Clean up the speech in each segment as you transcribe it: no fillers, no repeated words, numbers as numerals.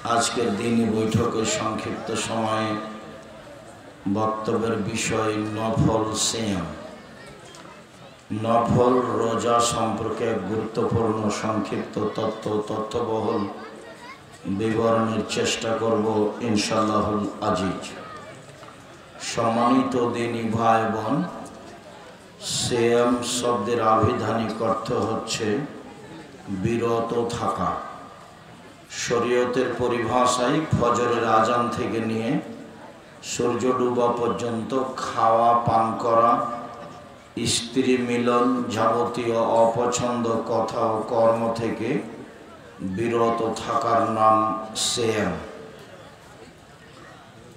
আজকের দিনই বৈঠকের সংক্ষিপ্ত সময়ে বক্তব্যের বিষয় নফল সিয়াম। নফল রোজা সম্পর্কে এক গুরুত্বপূর্ণ সংক্ষিপ্ত তথ্যবহুল বিবরণের চেষ্টা করব ইনশাআল্লাহুল আজিজ। সম্মানিত দিনী ভাই বোন, সিয়াম শব্দের আভিধানিক অর্থ হচ্ছে বিরত থাকা। শরীয়তের পরিভাষায় ফজরের আজান থেকে নিয়ে সূর্য ডুবা পর্যন্ত খাওয়া পান করা, স্ত্রী মিলন, যাবতীয় অপছন্দ কথা ও কর্ম থেকে বিরত থাকার নাম সিয়াম।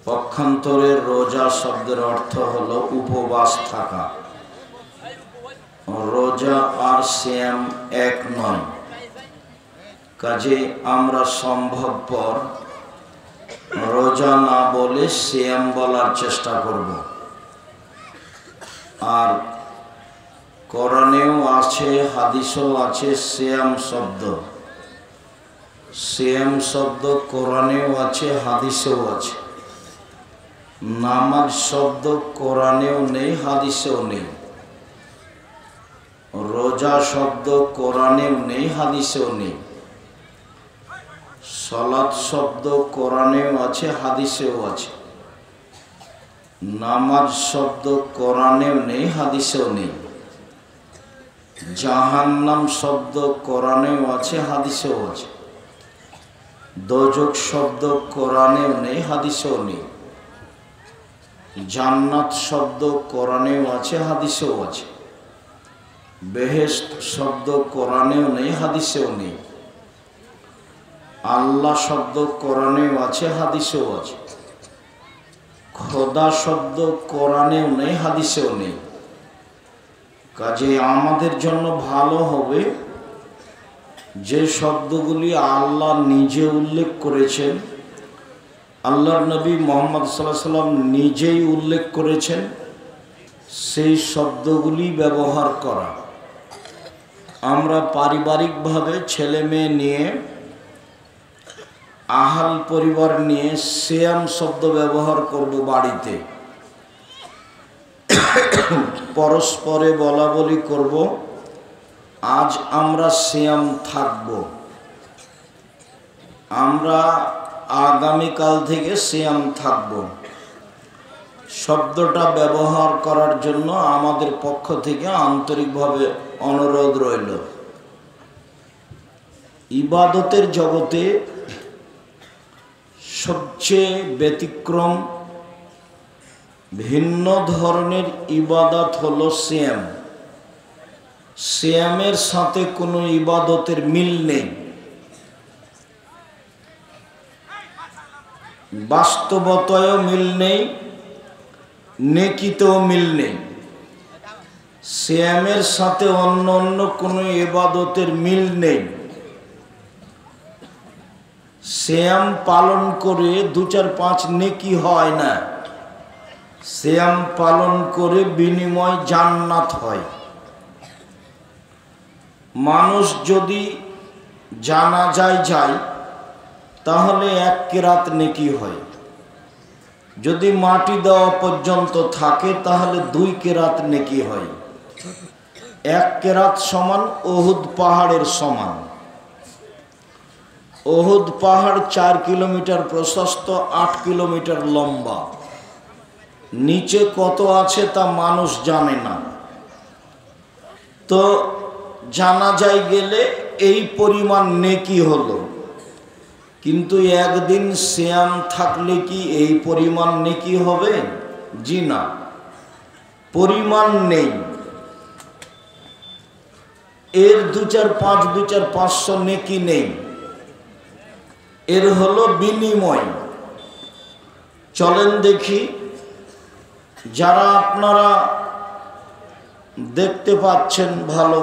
পক্ষান্তরে রোজা শব্দের অর্থ হলো উপবাস থাকা। রোজা আর সিয়াম এক নয়, কাজে আমরা সম্ভবপর রোজা না বলে সিয়াম বলার চেষ্টা করব। আর কোরআনেও আছে, হাদিসেও আছে সিয়াম শব্দ। সিয়াম শব্দ কোরআনেও আছে, হাদিসেও আছে। নামাজ শব্দ কোরআনেও নেই, হাদিসেও নেই। রোজা শব্দ কোরআনেও নেই, হাদিসেও নেই। সালাত শব্দ কোরআনেও আছে, হাদিসেও আছে। নামাজ শব্দ কোরআনেও নেই, হাদিসেও নেই। জাহান্নাম শব্দ কোরআনেও আছে, হাদিসেও আছে। দোজখ শব্দ কোরআনেও নেই, হাদিসেও নেই। জান্নাত শব্দ কোরআনেও আছে, হাদিসেও আছে। বেহেশত শব্দ কোরআনেও নেই, হাদিসেও নেই। আল্লাহ শব্দ কোরআনেও আছে, হাদিসেও আছে। খোদা শব্দ কোরআনেও নেই, হাদিসেও নেই। কাজে আমাদের জন্য ভালো হবে যে শব্দগুলি আল্লাহ নিজে উল্লেখ করেছেন, আল্লাহর নবী মুহাম্মদ সাল্লাল্লাহু আলাইহি ওয়াসাল্লাম নিজেই উল্লেখ করেছেন, সেই শব্দগুলি ব্যবহার করা। আমরা পারিবারিকভাবে ছেলে মেয়ে নিয়ে, আহাল পরিবার নিয়ে সিয়াম শব্দ ব্যবহার করব বাড়িতে। পরস্পরে বলা বলি করব, আজ আমরা সিয়াম থাকব, আমরা আগামীকাল থেকে সিয়াম থাকব। শব্দটা ব্যবহার করার জন্য আমাদের পক্ষ থেকে আন্তরিকভাবে অনুরোধ রইল। ইবাদতের জগতে সবচেয়ে ব্যতিক্রম ভিন্ন ধরনের ইবাদত হলো সিয়াম। সিয়ামের সাথে কোনো ইবাদতের মিল নেই, বাস্তবতায়ও মিল নেই, নেকিতেও মিল নেই। সিয়ামের সাথে অন্য অন্য কোনো ইবাদতের মিল নেই। সিয়াম পালন করে 2-4-5 নেকি হয় না, সিয়াম পালন করে বিনিময় জান্নাত হয়। মানুষ যদি জানাজায় যায় তাহলে 1 কেরাত নেকি হয়, যদি মাটি দেওয়া পর্যন্ত থাকে তাহলে 2 কেরাত নেকি হয়। 1 কেরাত সমান উহুদ পাহাড়ের সমান। উহুদ পাহাড় 4 কিলোমিটার প্রশস্ত, 8 কিলোমিটার লম্বা। নিচে কত আছে তা মানুষ জানে না। তো জানাজায় গেলে এই পরিমাণ নেকি হলো, কিন্তু একদিন সিয়াম থাকলে কি এই পরিমাণ নেকি হবে? জি না, পরিমাণ নেই। এর 2-4-500 নেকি নেই, এর হলো বিনিময়। চলেন দেখি, যারা আপনারা দেখতে পাচ্ছেন ভালো,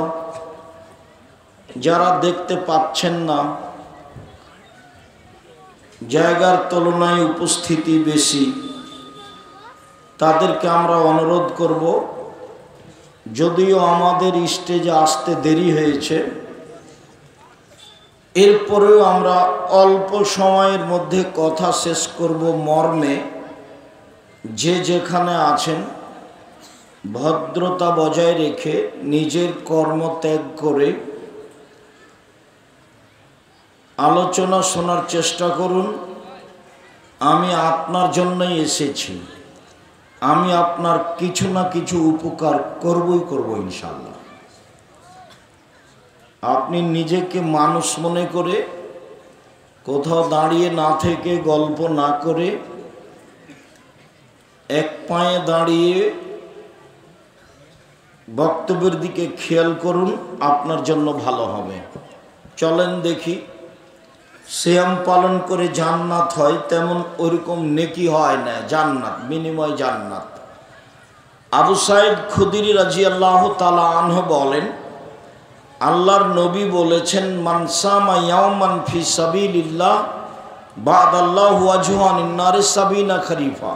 যারা দেখতে পাচ্ছেন না, জায়গার তুলনায় উপস্থিতি বেশি, তাদেরকে আমরা অনুরোধ করব, যদিও আমাদের স্টেজে আসতে দেরি হয়েছে, এরপরেও আমরা অল্প সময়ের মধ্যে কথা শেষ করব মর্মে যে যেখানে আছেন ভদ্রতা বজায় রেখে নিজের কর্ম ত্যাগ করে আলোচনা শোনার চেষ্টা করুন। আমি আপনার জন্যই এসেছি, আমি আপনার কিছু না কিছু উপকার করবই করব ইনশাআল্লাহ। আপনি নিজেকে মানুষ মনে করে কোথাও দাঁড়িয়ে না থেকে, গল্প না করে এক পায়ে দাঁড়িয়ে বক্তব্যের দিকে খেয়াল করুন, আপনার জন্য ভালো হবে। চলেন দেখি, সিয়াম পালন করে জান্নাত হয় তেমন ওইরকম নেকি হয় না, জান্নাত বিনিময় জান্নাত। আবু সাইদ খুদরি রাদিয়াল্লাহু তাআলা আনহু বলেন, আল্লাহর নবী বলেছেন, মান সামা ইয়াওমান ফি সাবিলিল্লাহ বা'দাল্লাহু ওয়াজহু আনিন নারি সাবিনা খরিফা।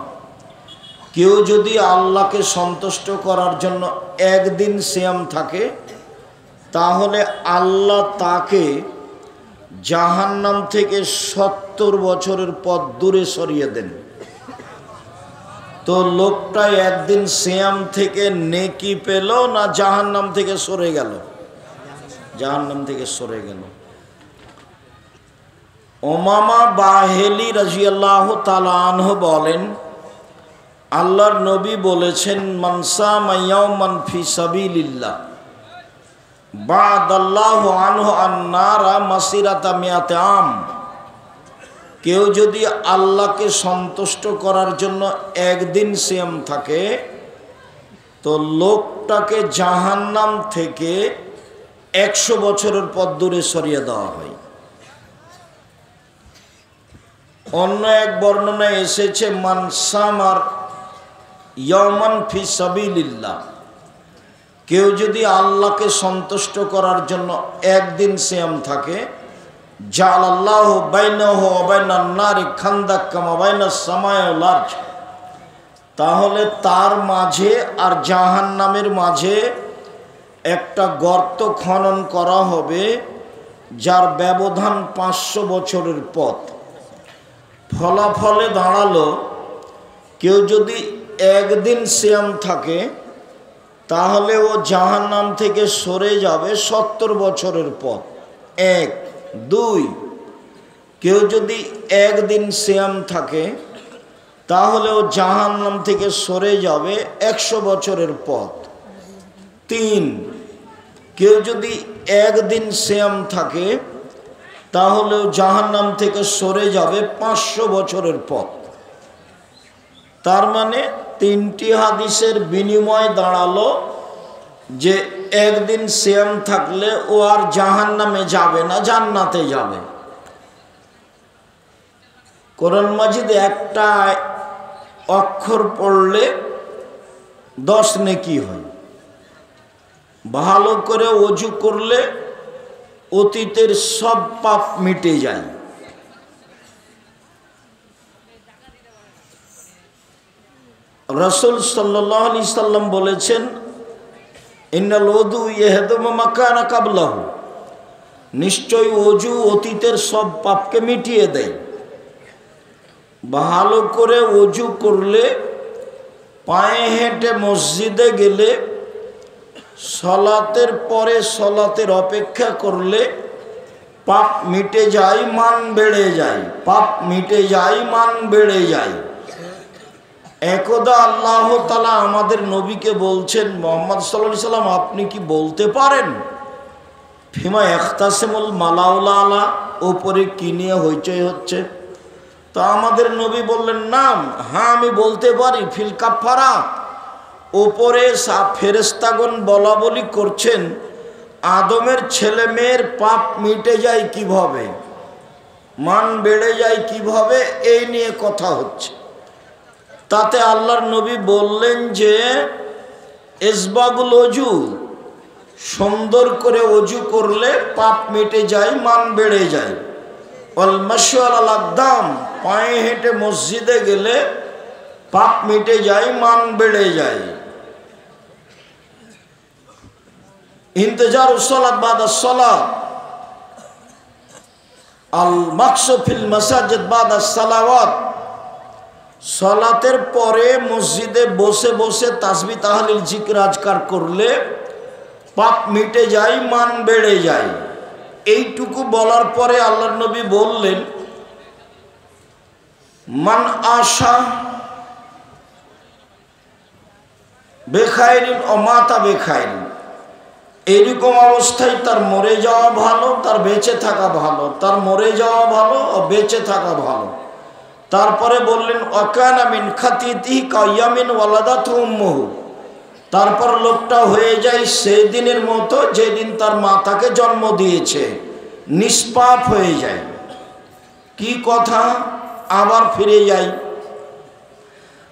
কেউ যদি আল্লাহকে সন্তুষ্ট করার জন্য একদিন সিয়াম থাকে, তাহলে আল্লাহ তাকে জাহান্নাম থেকে 70 বছরের পথ দূরে সরিয়ে দেন। তো লোকটা একদিন সিয়াম থেকে নেকি পেল না জাহান্নাম থেকে সরে গেল? জাহান্নাম থেকে সরে গেল। উমামা বাহিলি রাদিয়াল্লাহু তাআলা আনহু বলেন, আল্লাহর নবী বলেছেন, মান সামা ইয়াওমান ফি সাবিলিল্লাহ বা'দাল্লাহু আনহু আন-নারা মাসিরাতা মিয়াতে আম। কেউ যদি আল্লাহকে সন্তুষ্ট করার জন্য একদিন সিয়াম থাকে, তো লোকটাকে জাহান্নাম থেকে 100 বছরের পথ দূরে সরিয়ে দেওয়া হয়। অন্য এক বর্ণনায় এসেছে, মান সামার ইয়াওমান ফি সাবিলিল্লাহ, কেউ যদি আল্লাহকে সন্তুষ্ট করার জন্য একদিন সিয়াম থাকে, জাআলাল্লাহু বাইনাহু ওয়া বাইনান নারি খান্দাক কামা বাইনাস সামাই ওয়াল আরজ, তাহলে তার মাঝে আর জাহান্নামের মাঝে একটা গর্ত খনন করা হবে, যার ব্যবধান 500 বছরের পথ। ফলাফলে দাঁড়ালো, কেউ যদি একদিন সিয়াম থাকে তাহলে ও জাহান্নাম থেকে সরে যাবে 70 বছরের পথ। 1 2, কেউ যদি একদিন সিয়াম থাকে তাহলে ও জাহান্নাম থেকে সরে যাবে 100 বছরের পথ। 3, কেউ যদি একদিন সিয়াম থাকে তাহলে ও জাহান্নাম থেকে সরে যাবে 500 বছরের পথ। তার মানে 3টি হাদিসের বিনিময় দাঁড়ালো যে একদিন সিয়াম থাকলে ও আর জাহান্নামে যাবে না, জান্নাতে যাবে। কোরআন মাজিদ একটা অক্ষর পড়লে 10 নেকি হয়। ভালো করে ওযু করলে অতীতের সব পাপ মিটে যায়। রাসূল সাল্লাল্লাহু আলাইহি সাল্লাম বলেছেন, ইন্নাল ওযু ইয়াহদুমু মাকানা কাবলাহু, নিশ্চয় ওযু অতীতের সব পাপকে মিটিয়ে দেয়। ভালো করে ওযু করলে, পায়ে হেঁটে মসজিদে গেলে, সালাতের পরে সালাতের অপেক্ষা করলে পাপ মিটে যায়, মান বেড়ে যায়। পাপ মিটে যায়, মান বেড়ে যায়। একদা আল্লাহ তাআলা আমাদের নবীকে বলছেন, মুহাম্মদ সাল্লাল্লাহু আলাইহি সাল্লাম, আপনি কি বলতে পারেন ফিমা ইখতাসিমুল মালাউলা আলা, ওপরে কি নিয়ে হইচই হচ্ছে? তো আমাদের নবী বললেন, নাম, হ্যাঁ আমি বলতে পারি, ফিল কাফারা, ওপরে ফেরেশতাগণ বলা বলি করছেন আদমের ছেলে মেয়ের পাপ মিটে যায় কিভাবে, মান বেড়ে যায় কিভাবে, এই নিয়ে কথা হচ্ছে। তাতে আল্লাহর নবী বললেন যে ইসবাগুল ওযু, সুন্দর করে ওযু করলে পাপ মিটে যায়, মান বেড়ে যায়। ওয়াল মাশু আলাল আকদাম, পায়ে হেঁটে মসজিদে গেলে পাপ মিটে যায়, মান বেড়ে যায়। ইন্তজারুস সালাত বাদাস সালাত, আল মাকসু ফিল মাসাজিদ বাদা সালাওয়াত, সালাতের পরে মসজিদে বসে বসে তাসবিহ তাহলিল জিকির আজকার করলে পাপ মিটে যায়, মান বেড়ে যায়। এইটুকু বলার পরে আল্লাহর নবী বললেন, মান আশা বেখাইরিন ও মাতা বেখাইরিন, এইরকম অবস্থায় তার মরে যাওয়া ভালো, তার বেঁচে থাকা ভালো, তার মরে যাওয়া ভালো ও বেঁচে থাকা ভালো। তারপরে বললেন ওয়াকানা মিন খাতিতিহি কায়ামিন ওয়ালাদাতহু উম্মুহু, তারপর লোকটা হয়ে যায় সেই দিনের মতো যেদিন তার মা তাকে জন্ম দিয়েছে, নিষ্পাপ হয়ে যায়। কি কথা, আবার ফিরে যাই।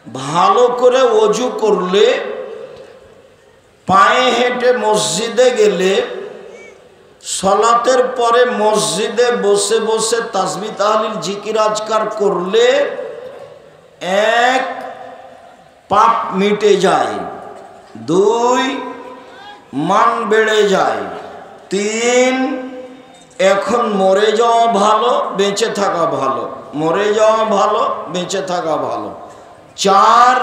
ভালো করে ওযু করলে, পায়ে হেঁটে মসজিদে গেলে, সালাতের পরে মসজিদে বসে বসে তাসবিহ তাহলিল জিকির আজকার করলে 1 পাপ মিটে যায়, 2 মান বেড়ে যায়, 3 এখন মরে যাওয়া ভালো, বেঁচে থাকা ভালো, মরে যাওয়া ভালো, বেঁচে থাকা ভালো, 4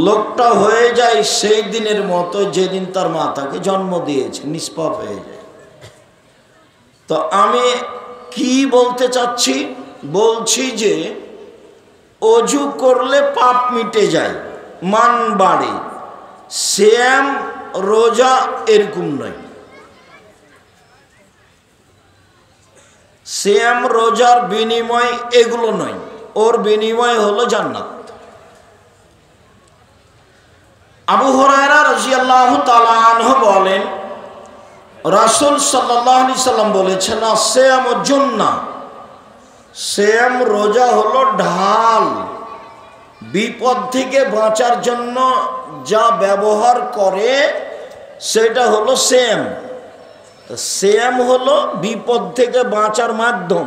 লোকটা হয়ে যায় সেই দিনের মতো যেদিন তার মা তাকে জন্ম দিয়েছে, নিষ্পাপ হয়ে যায়। তো আমি কি বলতে চাচ্ছি, বলছি যে ওযু করলে পাপ মিটে যায়, মান বাড়ে। সিয়াম রোজা এরকম নয়। সিয়াম রোজার বিনিময় এগুলো নয়, ওর বিনিময় হলো জান্নাত। আবু হুরায়রা রাদিয়াল্লাহু তাআলা আনহু বলেন, রাসূল সাল্লাল্লাহু আলাইহি সাল্লাম বলেছেন, সিয়াম জুন্নাহ, সিয়াম রোজা হলো ঢাল। বিপদ থেকে বাঁচার জন্য যা ব্যবহার করে সেটা হলো সিয়াম। সিয়াম হলো বিপদ থেকে বাঁচার মাধ্যম।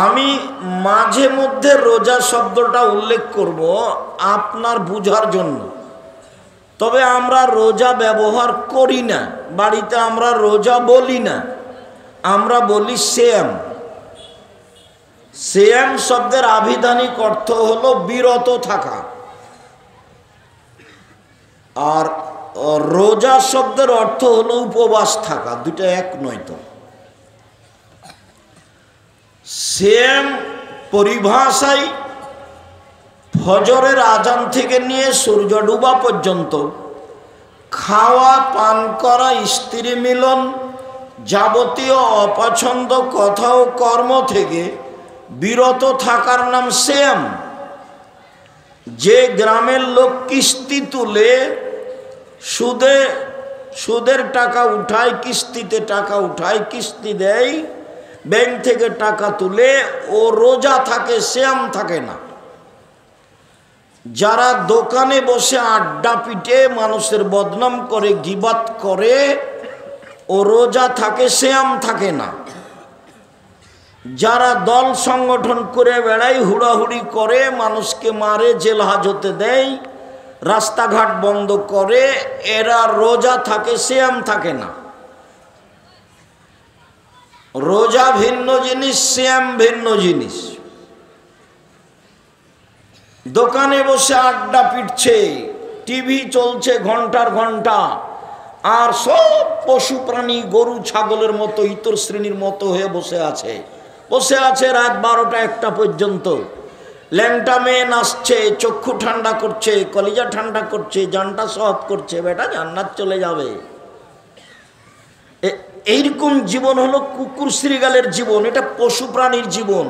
আমি মাঝে মধ্যে রোজা শব্দটা উল্লেখ করব আপনার বুঝার জন্য, তবে আমরা রোজা ব্যবহার করি না, বাড়িতে আমরা রোজা বলি না, আমরা বলি সিয়াম। সিয়াম শব্দের আভিধানিক অর্থ হলো বিরত থাকা, আর রোজা শব্দের অর্থ হলো উপবাস থাকা, দুটো এক নয় তো। সিয়াম পরিভাষায় ফজরের আজান থেকে নিয়ে সূর্য ডুবা পর্যন্ত খাওয়া, পান করা, স্ত্রী মিলন, যাবতীয় অপছন্দ কথা ও কর্ম থেকে বিরত থাকার নাম সিয়াম। যে গ্রামের লোক কিস্তি তুলে সুদের টাকা উঠায়, কিস্তিতে টাকা উঠায়, কিস্তি দেয়, ব্যাংক থেকে টাকা তুলে, ও রোজা থাকে, সিয়াম থাকে না। যারা দোকানে বসে আড্ডা পিটে মানুষের বদনাম করে, গীবাত করে, ও রোজা থাকে, সিয়াম থাকে না। যারা দল সংগঠন করে বেড়ায়, হুড়াহুড়ি করে, মানুষকে মারে, জেল হাজতে দেয়, রাস্তাঘাট বন্ধ করে, এরা রোজা থাকে, সিয়াম থাকে না। রোজা ভিন্ন জিনিস, সিয়াম ভিন্ন জিনিস। দোকানে বসে আড্ডা পিটছে, টিভি চলছে ঘন্টার ঘন্টা, আর সব পশু প্রাণী গরু ছাগলের মতো ইতর শ্রেণীর মতো হয়ে বসে আছে রাত 12টা 1টা পর্যন্ত। ল্যাংটা মেয়ে নাচছে, চক্ষু ঠান্ডা করছে, কলিজা ঠান্ডা করছে, জানটা সহজ করছে, বেটা জান্নাত চলে যাবে। এইরকম জীবন হলো কুকুর শ্রীগালের জীবন, এটা পশু প্রাণীর জীবন।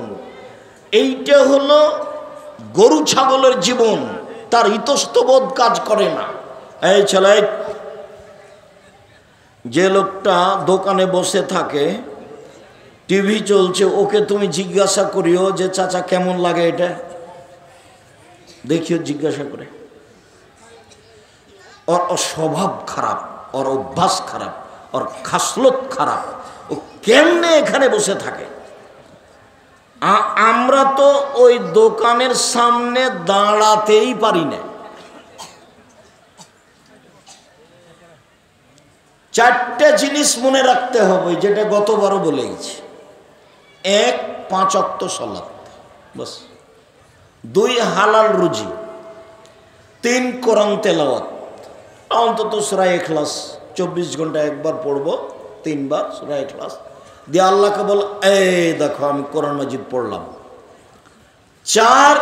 এইটা হলো গরু ছাগলের জীবন, তার ইতস্তবোধ কাজ করে না। এই ছেলে, যে লোকটা দোকানে বসে থাকে, টিভি চলছে, ওকে তুমি জিজ্ঞাসা করিও যে চাচা কেমন লাগে এটা, দেখিও জিজ্ঞাসা করে। ওর স্বভাব খারাপ, ওর অভ্যাস খারাপ, ওর খাসলত খারাপ, ও কেমনে এখানে বসে থাকে। আমরা তো ওই দোকানের সামনে দাঁড়াতেই পারি না। 4টে জিনিস মনে রাখতে হবে, যেটা গতবারও বলে গেছি। এক 5 ওয়াক্ত সালাত, বাস। 2 হালাল রুজি, 3 কোরআন তেলাওয়াত, অন্তত সূরা ইখলাস 24 ঘন্টা একবার পড়বো, 3 বার সূরা ইখলাস দিয়ে আল্লাহকে বল, এই দেখো আমি কোরআন মাজিদ পড়লাম। 4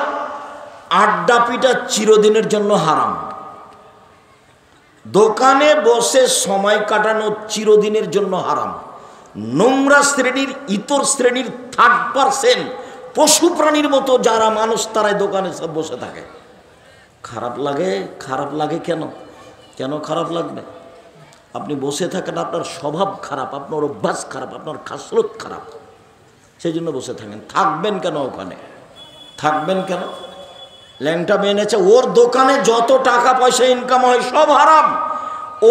আড্ডা পিটা চিরদিনের জন্য হারাম। দোকানে বসে সময় কাটানো চিরদিনের জন্য হারাম। নোংরা শ্রেণীর, ইতর শ্রেণীর 3% পশু প্রাণীর মতো যারা মানুষ, তারাই দোকানে সব বসে থাকে। খারাপ লাগে? খারাপ লাগে কেন? কেন খারাপ লাগবে? আপনি বসে থাকেন, আপনার স্বভাব খারাপ, আপনার অভ্যাস খারাপ, আপনার খাসলত খারাপ, সেই জন্য বসে থাকেন। থাকবেন কেন ওখানে? থাকবেন কেন? ল্যাংটা মেনেছে, ওর দোকানে যত টাকা পয়সা ইনকাম হয় সব হারাম।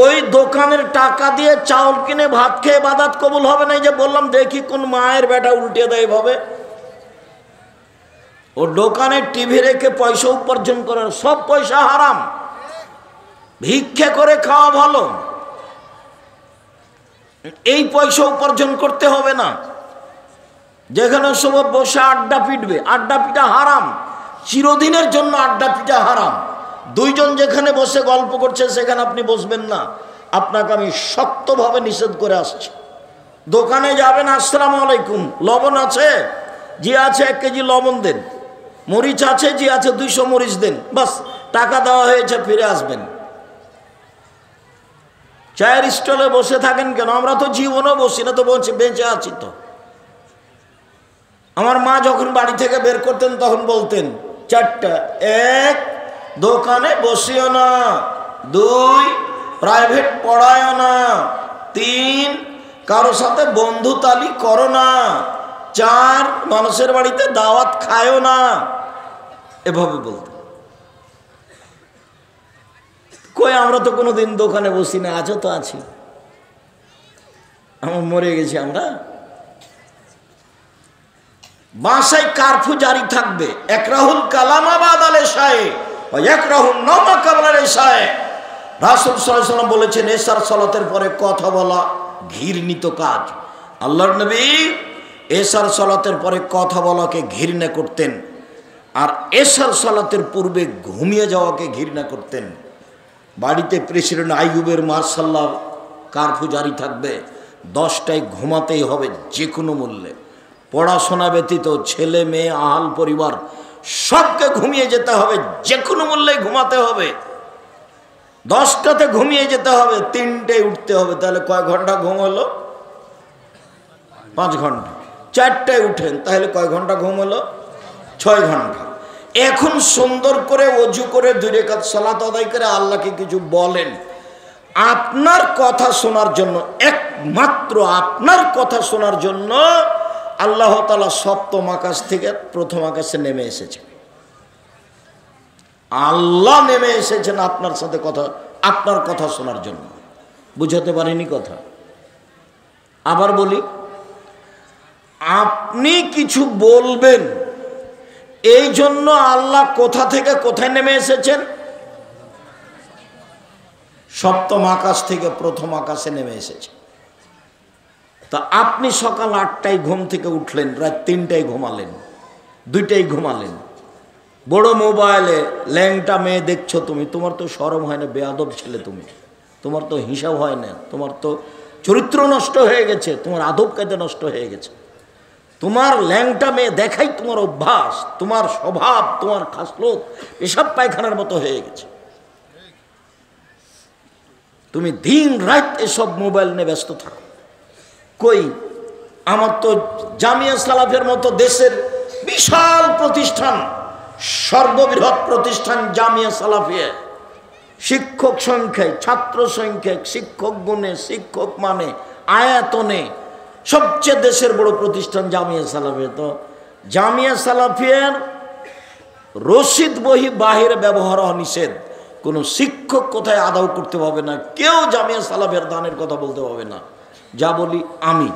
ওই দোকানের টাকা দিয়ে চাউল কিনে ভাত খেয়ে ইবাদত কবুল হবে না। যে বললাম, দেখি কোন মায়ের বেটা উল্টে দেয় ভাবে। ও দোকানে টিভি রেখে পয়সা উপার্জন করে, সব পয়সা হারাম। ভিক্ষে করে খাওয়া ভালো, এই পয়সা উপার্জন করতে হবে না। যেখানে সব বসে আড্ডা পিটবে, আড্ডা পিটা হারাম, চিরদিনের জন্য আড্ডা পিটা হারাম। 2 জন যেখানে বসে গল্প করছে সেখানে আপনি বসবেন না, আপনাকে আমি শক্তভাবে নিষেধ করে আসছি। দোকানে যাবেন, আসসালামু আলাইকুম, লবণ আছে? জি আছে, 1 কেজি লবণ দেন। মরিচ আছে? জি আছে, 200 মরিচ দেন। বাস, টাকা দেওয়া হয়েছে, ফিরে আসবেন। চায়ের স্টলে বসে থাকেন কেন? আমরা তো জীবনও বসি না, তো বেঁচে আছি তো। আমার মা যখন বাড়ি থেকে বের করতেন তখন বলতেন 4টা, 1 দোকানে বসিও না, 2 প্রাইভেট পড়ায়ও না, 3 কারো সাথে বন্ধুতালি করো না, 4 মানুষের বাড়িতে দাওয়াত খায়ও না। এভাবে বলতেন। কই, আমরা তো কোনোদিন দোকানে বসি না। আজও তো আছি, আমরা মরে গেছি। আমরা বাসায় কারফিউ জারি থাকবে। একরাহুল কালামা বাদাল ইশায়ে ওয়া ইয়াকরাহুন নাওমা ক্বাবলাল ইশায়ে। রাসূল সাল্লাল্লাহু আলাইহি ওয়াসাল্লাম বলেছেন, এশার সালাতের পরে কথা বলা ঘৃণিত কাজ। আল্লাহর নবী এশার সালাতের পরে কথা বলাকে ঘৃণা করতেন, আর এশার সালাতের পূর্বে ঘুমিয়ে যাওয়াকে ঘৃণা করতেন। বাড়িতে প্রেসিডেন্ট আইয়ুবের মার্শাল্লাহ কারফিউ জারি থাকবে, 10টায় ঘুমাতেই হবে যে কোনো মূল্যে। পড়াশোনা ব্যতীত ছেলে মেয়ে আহাল পরিবার সবকে ঘুমিয়ে যেতে হবে, যে কোনো মূল্যে ঘুমাতে হবে। 10টাতে ঘুমিয়ে যেতে হবে, 3টায় উঠতে হবে। তাহলে কয় ঘন্টা ঘুম হলো? 5 ঘন্টা। 4টায় উঠেন, তাহলে কয় ঘন্টা ঘুম হলো? 6 ঘন্টা। এখন সুন্দর করে ওযু করে 2 রাকাত সালাত আদায় করে আল্লাহকে কিছু বলেন। আপনার কথা শোনার জন্য, একমাত্র আপনার কথা শোনার জন্য আল্লাহ তাআলা 7ম আকাশ থেকে 1ম আকাশে নেমে এসেছেন। আল্লাহ নেমে এসেছেন আপনার সাথে কথা, আপনার কথা শোনার জন্য। বুঝাতে পারিনি কথা? আবার বলি, আপনি কিছু বলবেন, এই জন্য আল্লাহ কোথা থেকে কোথায় নেমে এসেছেন? 7ম আকাশ থেকে 1ম আকাশে নেমে এসেছে। তা আপনি সকাল 8টায় ঘুম থেকে উঠলেন, রাত 3টায় ঘুমালেন, 2টায় ঘুমালেন, বড় মোবাইলে ল্যাংটা মেয়ে দেখছো তুমি, তোমার তো শরম হয় না? বেয়াদব ছেলে তুমি, তোমার তো হিসাব হয় না, তোমার তো চরিত্র নষ্ট হয়ে গেছে, তোমার আদব কায়দা নষ্ট হয়ে গেছে। তোমার ল্যাংটা মেয়ে দেখাই তোমার অভ্যাস, তোমার স্বভাব, তোমার খাসলত এসব পায়খানার মতো হয়ে গেছে। তুমি দিন রাত এসব মোবাইল নিয়ে ব্যস্ত থাকো। কই, আমার তো জামিয়া সালাফের মতো দেশের বিশাল প্রতিষ্ঠান, সর্ববৃহৎ প্রতিষ্ঠান জামিয়া সালাফিয়া, শিক্ষক সংখ্যায়, ছাত্র সংখ্যায়, শিক্ষক গুণে, শিক্ষক মানে, আয়াতনে সবচেয়ে দেশের বড় প্রতিষ্ঠান জামিয়া সালাফিয়া। তো জামিয়া সালাফিয়ার রশিদ বহি বাহিরে ব্যবহার নিষেধ। কোনো শিক্ষক কোথায় আদাও করতে পারবে না, কেউ জামিয়া সালাফিয়ার দানের কথা বলতে পারবে না। যা বলি আমি,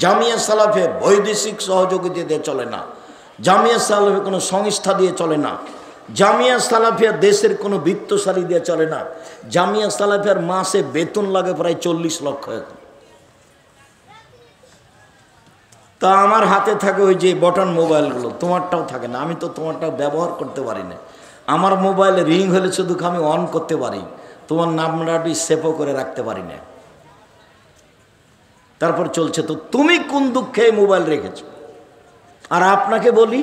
জামিয়া সালাফিয়া বৈদেশিক সহযোগিতা দিয়ে চলে না, জামিয়া সালাফিয়া কোনো সংস্থা দিয়ে চলে না, জামিয়া সালাফিয়া দেশের কোনো বিত্তশালী দিয়ে চলে না। জামিয়া সালাফিয়ার মাসে বেতন লাগে প্রায় 40 লক্ষ। তা আমার হাতে থাকে ওই যে বটন মোবাইলগুলো, তোমারটাও থাকে না। আমি তো তোমারটা ব্যবহার করতে পারি না। আমার মোবাইলে রিং হলে শুধু আমি অন করতে পারি, তোমার নাম্বারটি সেভও করে রাখতে পারি না। তারপর চলছে। তো তুমি কোন দুঃখে মোবাইল রেখেছো? আর আপনাকে বলি,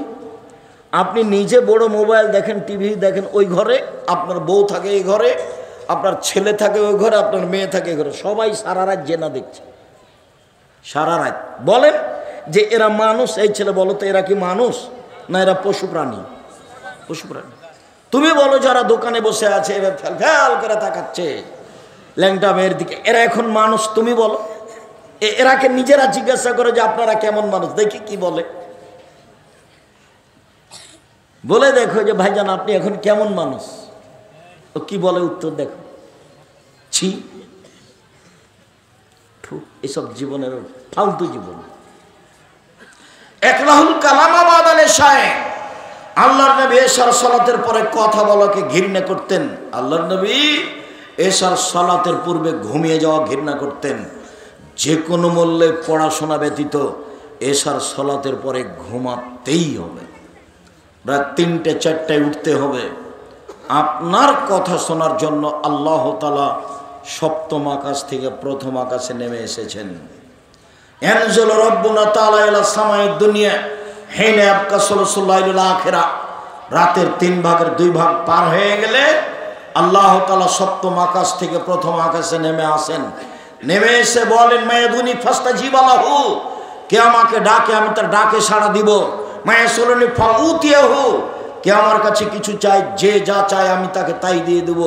আপনি নিজে বড় মোবাইল দেখেন, টিভি দেখেন, ওই ঘরে আপনার বউ থাকে, এই ঘরে আপনার ছেলে থাকে, ওই ঘরে আপনার মেয়ে থাকে, এই ঘরে সবাই সারা রাত জেনা দেখছে, সারা রাত। বলেন যে এরা মানুষ? এই ছেলে বলো তো, এরা কি মানুষ না এরা পশু প্রাণী? পশু প্রাণী। তুমি বলো যারা দোকানে বসে আছে এরা ফ্যাল ফ্যাল করে তাকাচ্ছে ল্যাংটা মেয়ের দিকে, এরা এখন মানুষ? তুমি বলো। এরাকে নিজেরা জিজ্ঞাসা করে যে আপনারা কেমন মানুষ, দেখি কি বলে। বলে দেখো যে ভাইজান আপনি এখন কেমন মানুষ? ও কি বলে উত্তর দেখো। ছি, এসব জীবনের ফালতু জীবন। একলাহুল কালামাবাদ আলে শায়ে, আল্লাহর নবী এশার সালাতের পরে কথা বলাকে ঘৃণা করতেন। আল্লাহর নবী এশার সালাতের পূর্বে ঘুমিয়ে যাওয়া ঘৃণা করতেন। যে কোনো মূল্যে পড়াশোনা ব্যতীত এশার সালাতের পরে ঘুমাতেই হবে, রাত ৩টে ৪টায় উঠতে হবে। আপনার কথা শোনার জন্য আল্লাহ তাআলা সপ্তম আকাশ থেকে প্রথম আকাশে নেমে এসেছেন। ইয়ানজুলু রাব্বুনা তাআলা ইলা সামাঈদ দুনিয়া হিনা ইয়াবকা সুলুসুল লাইলিল আখিরা, রাতের ৩ ভাগের ২ ভাগ পার হয়ে গেলে আল্লাহ তাআলা সপ্তম আকাশ থেকে প্রথম আকাশে নেমে আসেন। নেমে এসে বলেন, মায়াদুনি ফাস্তাজিবা লাহু, কে আমাকে ডাকে আমি তার ডাকে সাড়া দিব। মায়াসুলুনি ফাউতিয়াহু, কে আমার কাছে কিছু চাই, যে যা চায় আমি তাকে তাই দিয়ে দেব।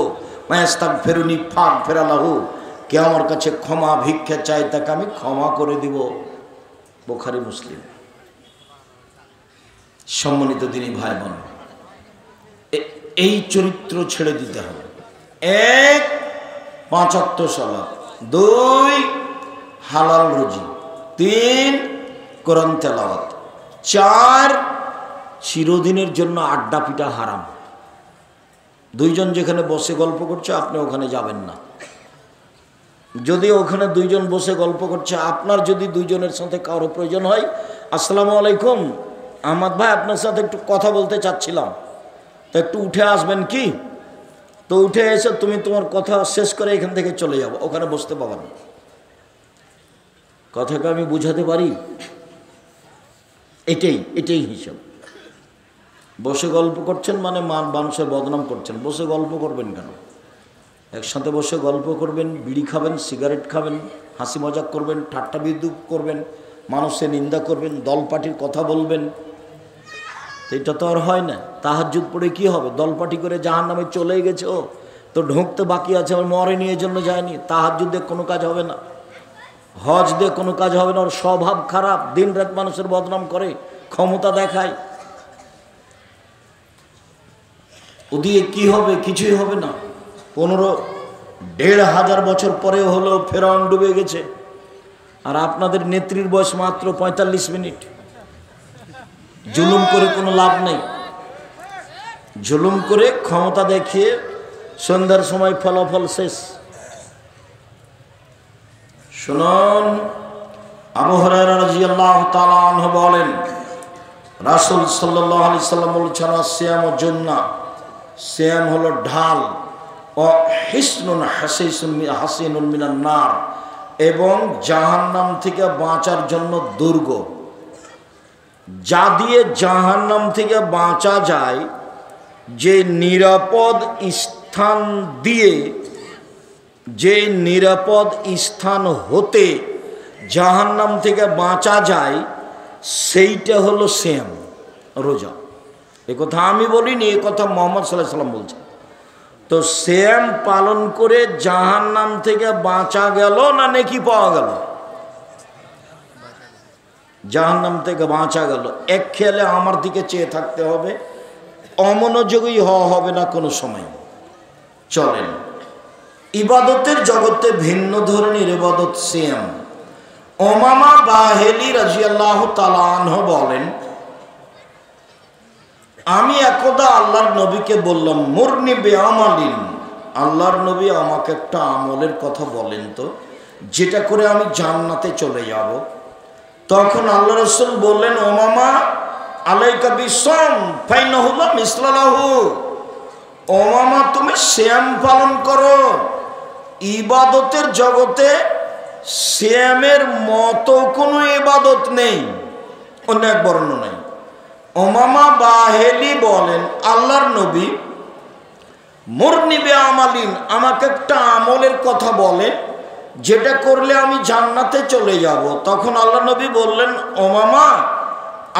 মায়াস্তাগফিরুনি ফাগফির লাহু, কে আমার কাছে ক্ষমা ভিক্ষা চাই তাকে আমি ক্ষমা করে দিব। বুখারী মুসলিম। সম্মানিত দিনী ভাই বোন, এই চরিত্র ছেড়ে দিতে হবে। ১ ৫ ওয়াক্ত সালাত, ২ হালাল রুজি, ৩ কোরআন তেলাওয়াত, ৪ চিরদিনের জন্য আড্ডা পিটা হারাম। ২ জন যেখানে বসে গল্প করছে আপনি ওখানে যাবেন না। যদি ওখানে ২ জন বসে গল্প করছে, আপনার যদি ২ জনের সাথে কারো প্রয়োজন হয়, আসসালামু আলাইকুম আহমদ ভাই, আপনার সাথে একটু কথা বলতে চাচ্ছিলাম, তো একটু উঠে আসবেন কি? তো উঠে এসে তুমি তোমার কথা শেষ করে এখান থেকে চলে যাবো, ওখানে বসতে পাবো না। কথাকে আমি বুঝাতে পারি? এটাই হিসাব। বসে গল্প করছেন মানে মানুষের বদনাম করছেন। বসে গল্প করবেন কেন? একসাথে বসে গল্প করবেন, বিড়ি খাবেন, সিগারেট খাবেন, হাসি মজাক করবেন, ঠাট্টা বিদ্রুপ করবেন, মানুষের নিন্দা করবেন, দল পার্টির কথা বলবেন। এটা তো আর হয় না। তাহাজ্জুদ পড়ে কি হবে? দল পার্টি করে জাহান্নামে চলে গেছে, ও তো ঢুকতে বাকি আছে, আমার মরেনি এই জন্য যায়নি। তাহাজ্জুদ দিয়ে কোনো কাজ হবে না, হজ দিয়ে কোনো কাজ হবে না। ওর স্বভাব খারাপ, দিন রাত মানুষের বদনাম করে, ক্ষমতা দেখায়। ও দিয়ে কি হবে? কিছুই হবে না। ১৫,৫০০ বছর পরেও হলো ফেরাউন ডুবে গেছে, আর আপনাদের নেত্রীর বয়স মাত্র ৪৫ মিনিট। জুলুম করে কোনো লাভ নেই। জুলুম করে ক্ষমতা দেখিয়ে সন্ধ্যার সময় ফলাফল শেষ। শুনুন, আবু হুরায়রা রাদিয়াল্লাহু তাআলা আনহু বলেন, রাসূল সাল্লাল্লাহু আলাইহি সাল্লাম বলেছেন, সিয়াম ও জান্নাহ, সিয়াম হলো ঢাল, ও হিসনুন হাসিনুন মিনান নার, এবং জাহান্নাম থেকে বাঁচার জন্য দুর্গ। যা দিয়ে জাহান্নাম থেকে বাঁচা যায়, যে নিরাপদ স্থান দিয়ে, যে নিরাপদ স্থান হতে জাহান্নাম থেকে বাঁচা যায়, সেইটা হলো সিয়াম, রোজা। এ কথা আমি বলিনি, এ কথা মুহাম্মদ সাল্লাল্লাহু আলাইহি ওয়াসাল্লাম বলছেন। তো সিয়াম পালন করে জাহান্নাম থেকে বাঁচা গেল না নেকি পাওয়া গেল? জাহান্নাম থেকে বাঁচা গেল। এক খেয়ালে আমার দিকে চেয়ে থাকতে হবে, অমনোযোগী হওয়া হবে না কোনো সময়। চলেন, ইবাদতের জগতে ভিন্ন ধরনের ইবাদত সিয়াম। উমামা বাহিলি রাদিয়াল্লাহু তাআলা আনহু বলেন, আমি একদা আল্লাহর নবীকে বললাম, মুরনি বিআমালিন, আল্লাহর নবী আমাকে একটা আমলের কথা বলেন তো, যেটা করে আমি জান্নাতে চলে যাব। তখন আল্লাহ রাসূল বললেন, ও মামা আলাইকা বিসম ফাইনাহু লা মিসলা লাহু, ও মামা তুমি সিয়াম পালন করো, ইবাদতের জগতে সিয়ামের মতো কোনো ইবাদত নেই, অন্য এক বর্ণ নেই। ওমামা বাহেলি বলেন, আল্লাহর নবী মুরনি বে আমালিন, আমাকে একটা আমলের কথা বলেন যেটা করলে আমি জান্নাতে চলে যাব। তখন আল্লাহ নবী বললেন, ওমামা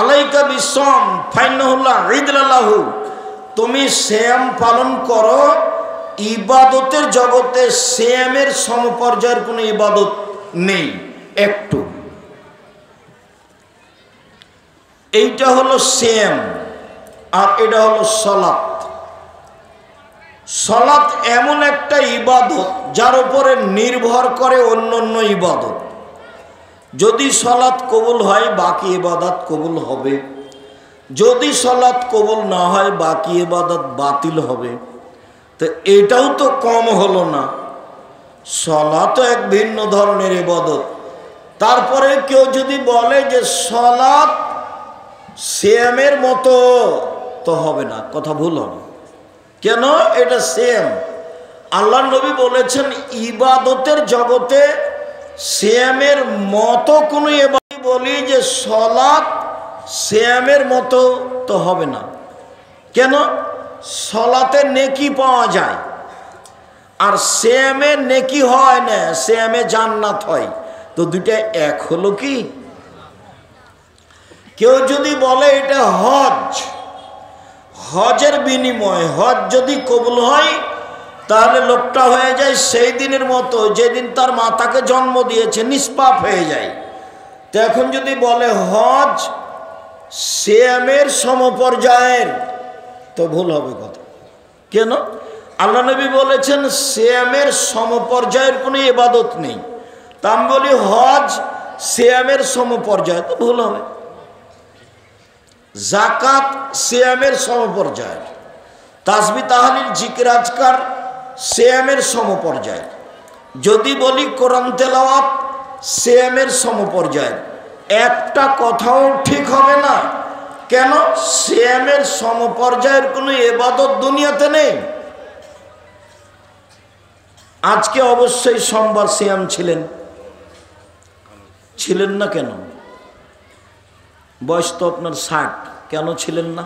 আলাইকা বিসম ফাইনাহুল্লাহ ঈদলাহু, তুমি সিয়াম পালন করো, ইবাদতের জগতে সিয়ামের সমপর্যায়ের কোনো ইবাদত নেই একটু। এইটা হলো সিয়াম, আর এটা হলো সালাত। সালাত এমন একটা ইবাদত যার উপরে নির্ভর করে অন্যান্য ইবাদত। যদি সালাত কবুল হয় বাকি ইবাদত কবুল হবে, যদি সালাত কবুল না হয় বাকি ইবাদত বাতিল হবে। তো এটাও তো কম হলো না, সালাত এক ভিন্ন ধরনের ইবাদত। তারপরে কেউ যদি বলে যে সালাত সিয়ামের মতো, তো হবে না, কথা ভুল হবে। কেন? এটা সিয়াম। আল্লাহ নবী বলেছেন ইবাদতের জগতে সিয়ামের মতো কোনো ইবাদত বলি যে সালাত সিয়ামের মতো, তো হবে না। কেন? সালাতে নেকি পাওয়া যায়, আর সিয়ামে নেকি হয় না, সিয়ামে জান্নাত হয়। তো দুইটা এক হলো কি? কেউ যদি বলে এটা হজ, হজের বিনিময়, হজ যদি কবুল হয় তাহলে লোকটা হয়ে যায় সেই দিনের মতো যেদিন তার মাতাকে জন্ম দিয়েছে, নিষ্পাপ হয়ে যায়। তো এখন যদি বলে হজ সিয়ামের সমপর্যায়ের, তো ভুল হবে কথা। কেন? আল্লাহ নবী বলেছেন সিয়ামের সমপর্যায়ের কোনো ইবাদত নেই। তা আমি বলি হজ সিয়ামের সমপর্যায়, তো ভুল হবে। জাকাত সিয়ামের সমপর্যায়, তাসবিহ তাহলিল জিকির আজকার সিয়ামের সমপর্যায়। যদি বলি কোরআন তেলাওয়াত সিয়ামের সমপর্যায়, একটা কথাও ঠিক হবে না। কেন? সিয়ামের সমপর্যায়ের কোনো ইবাদত দুনিয়াতে নেই। আজকে অবশ্যই সোমবার সিয়াম ছিলেন না কেন? বয়স তো আপনার 60, কেন ছিলেন না?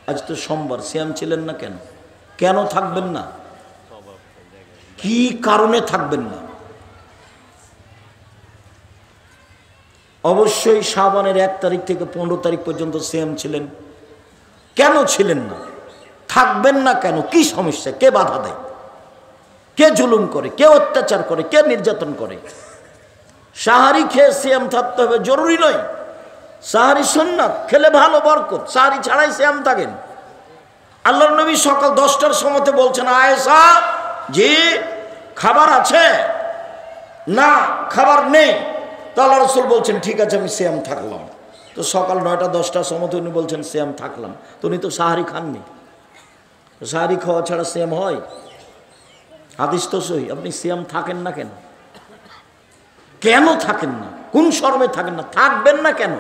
আজ তো সোমবার, সিয়াম ছিলেন না কেন? কেন থাকবেন না? কি কারণে থাকবেন না? অবশ্যই শাবানের 1 তারিখ থেকে 15 তারিখ পর্যন্ত সিয়াম ছিলেন, কেন ছিলেন না? থাকবেন না কেন? কি সমস্যা? কে বাধা দেয়? কে জুলুম করে? কে অত্যাচার করে? কে নির্যাতন করে? সাহারি খেয়ে সিয়াম থাকতে হবে জরুরি নয়। সাহারি সুন্নাত, খেলে ভালো বরকত। সাহারি ছাড়াই সিয়াম থাকেন। আল্লাহর নবী সকাল 10টার সময়তে বলছেন, আয়েশা জি খাবার আছে? না খাবার নেই। তো আল্লাহ রাসূল বলছেন ঠিক আছে আমি সিয়াম থাকলাম। তো সকাল 9টা 10টার সময়তে উনি বলছেন সিয়াম থাকলাম। তো উনি তো সাহারি খাননি। সাহারি খাওয়া ছাড়া সিয়াম হয়? হাদিস তো সহি। আপনি সিয়াম থাকেন না কেন? কেন থাকেন না? কোন শর্মে থাকেন না? থাকবেন না কেন?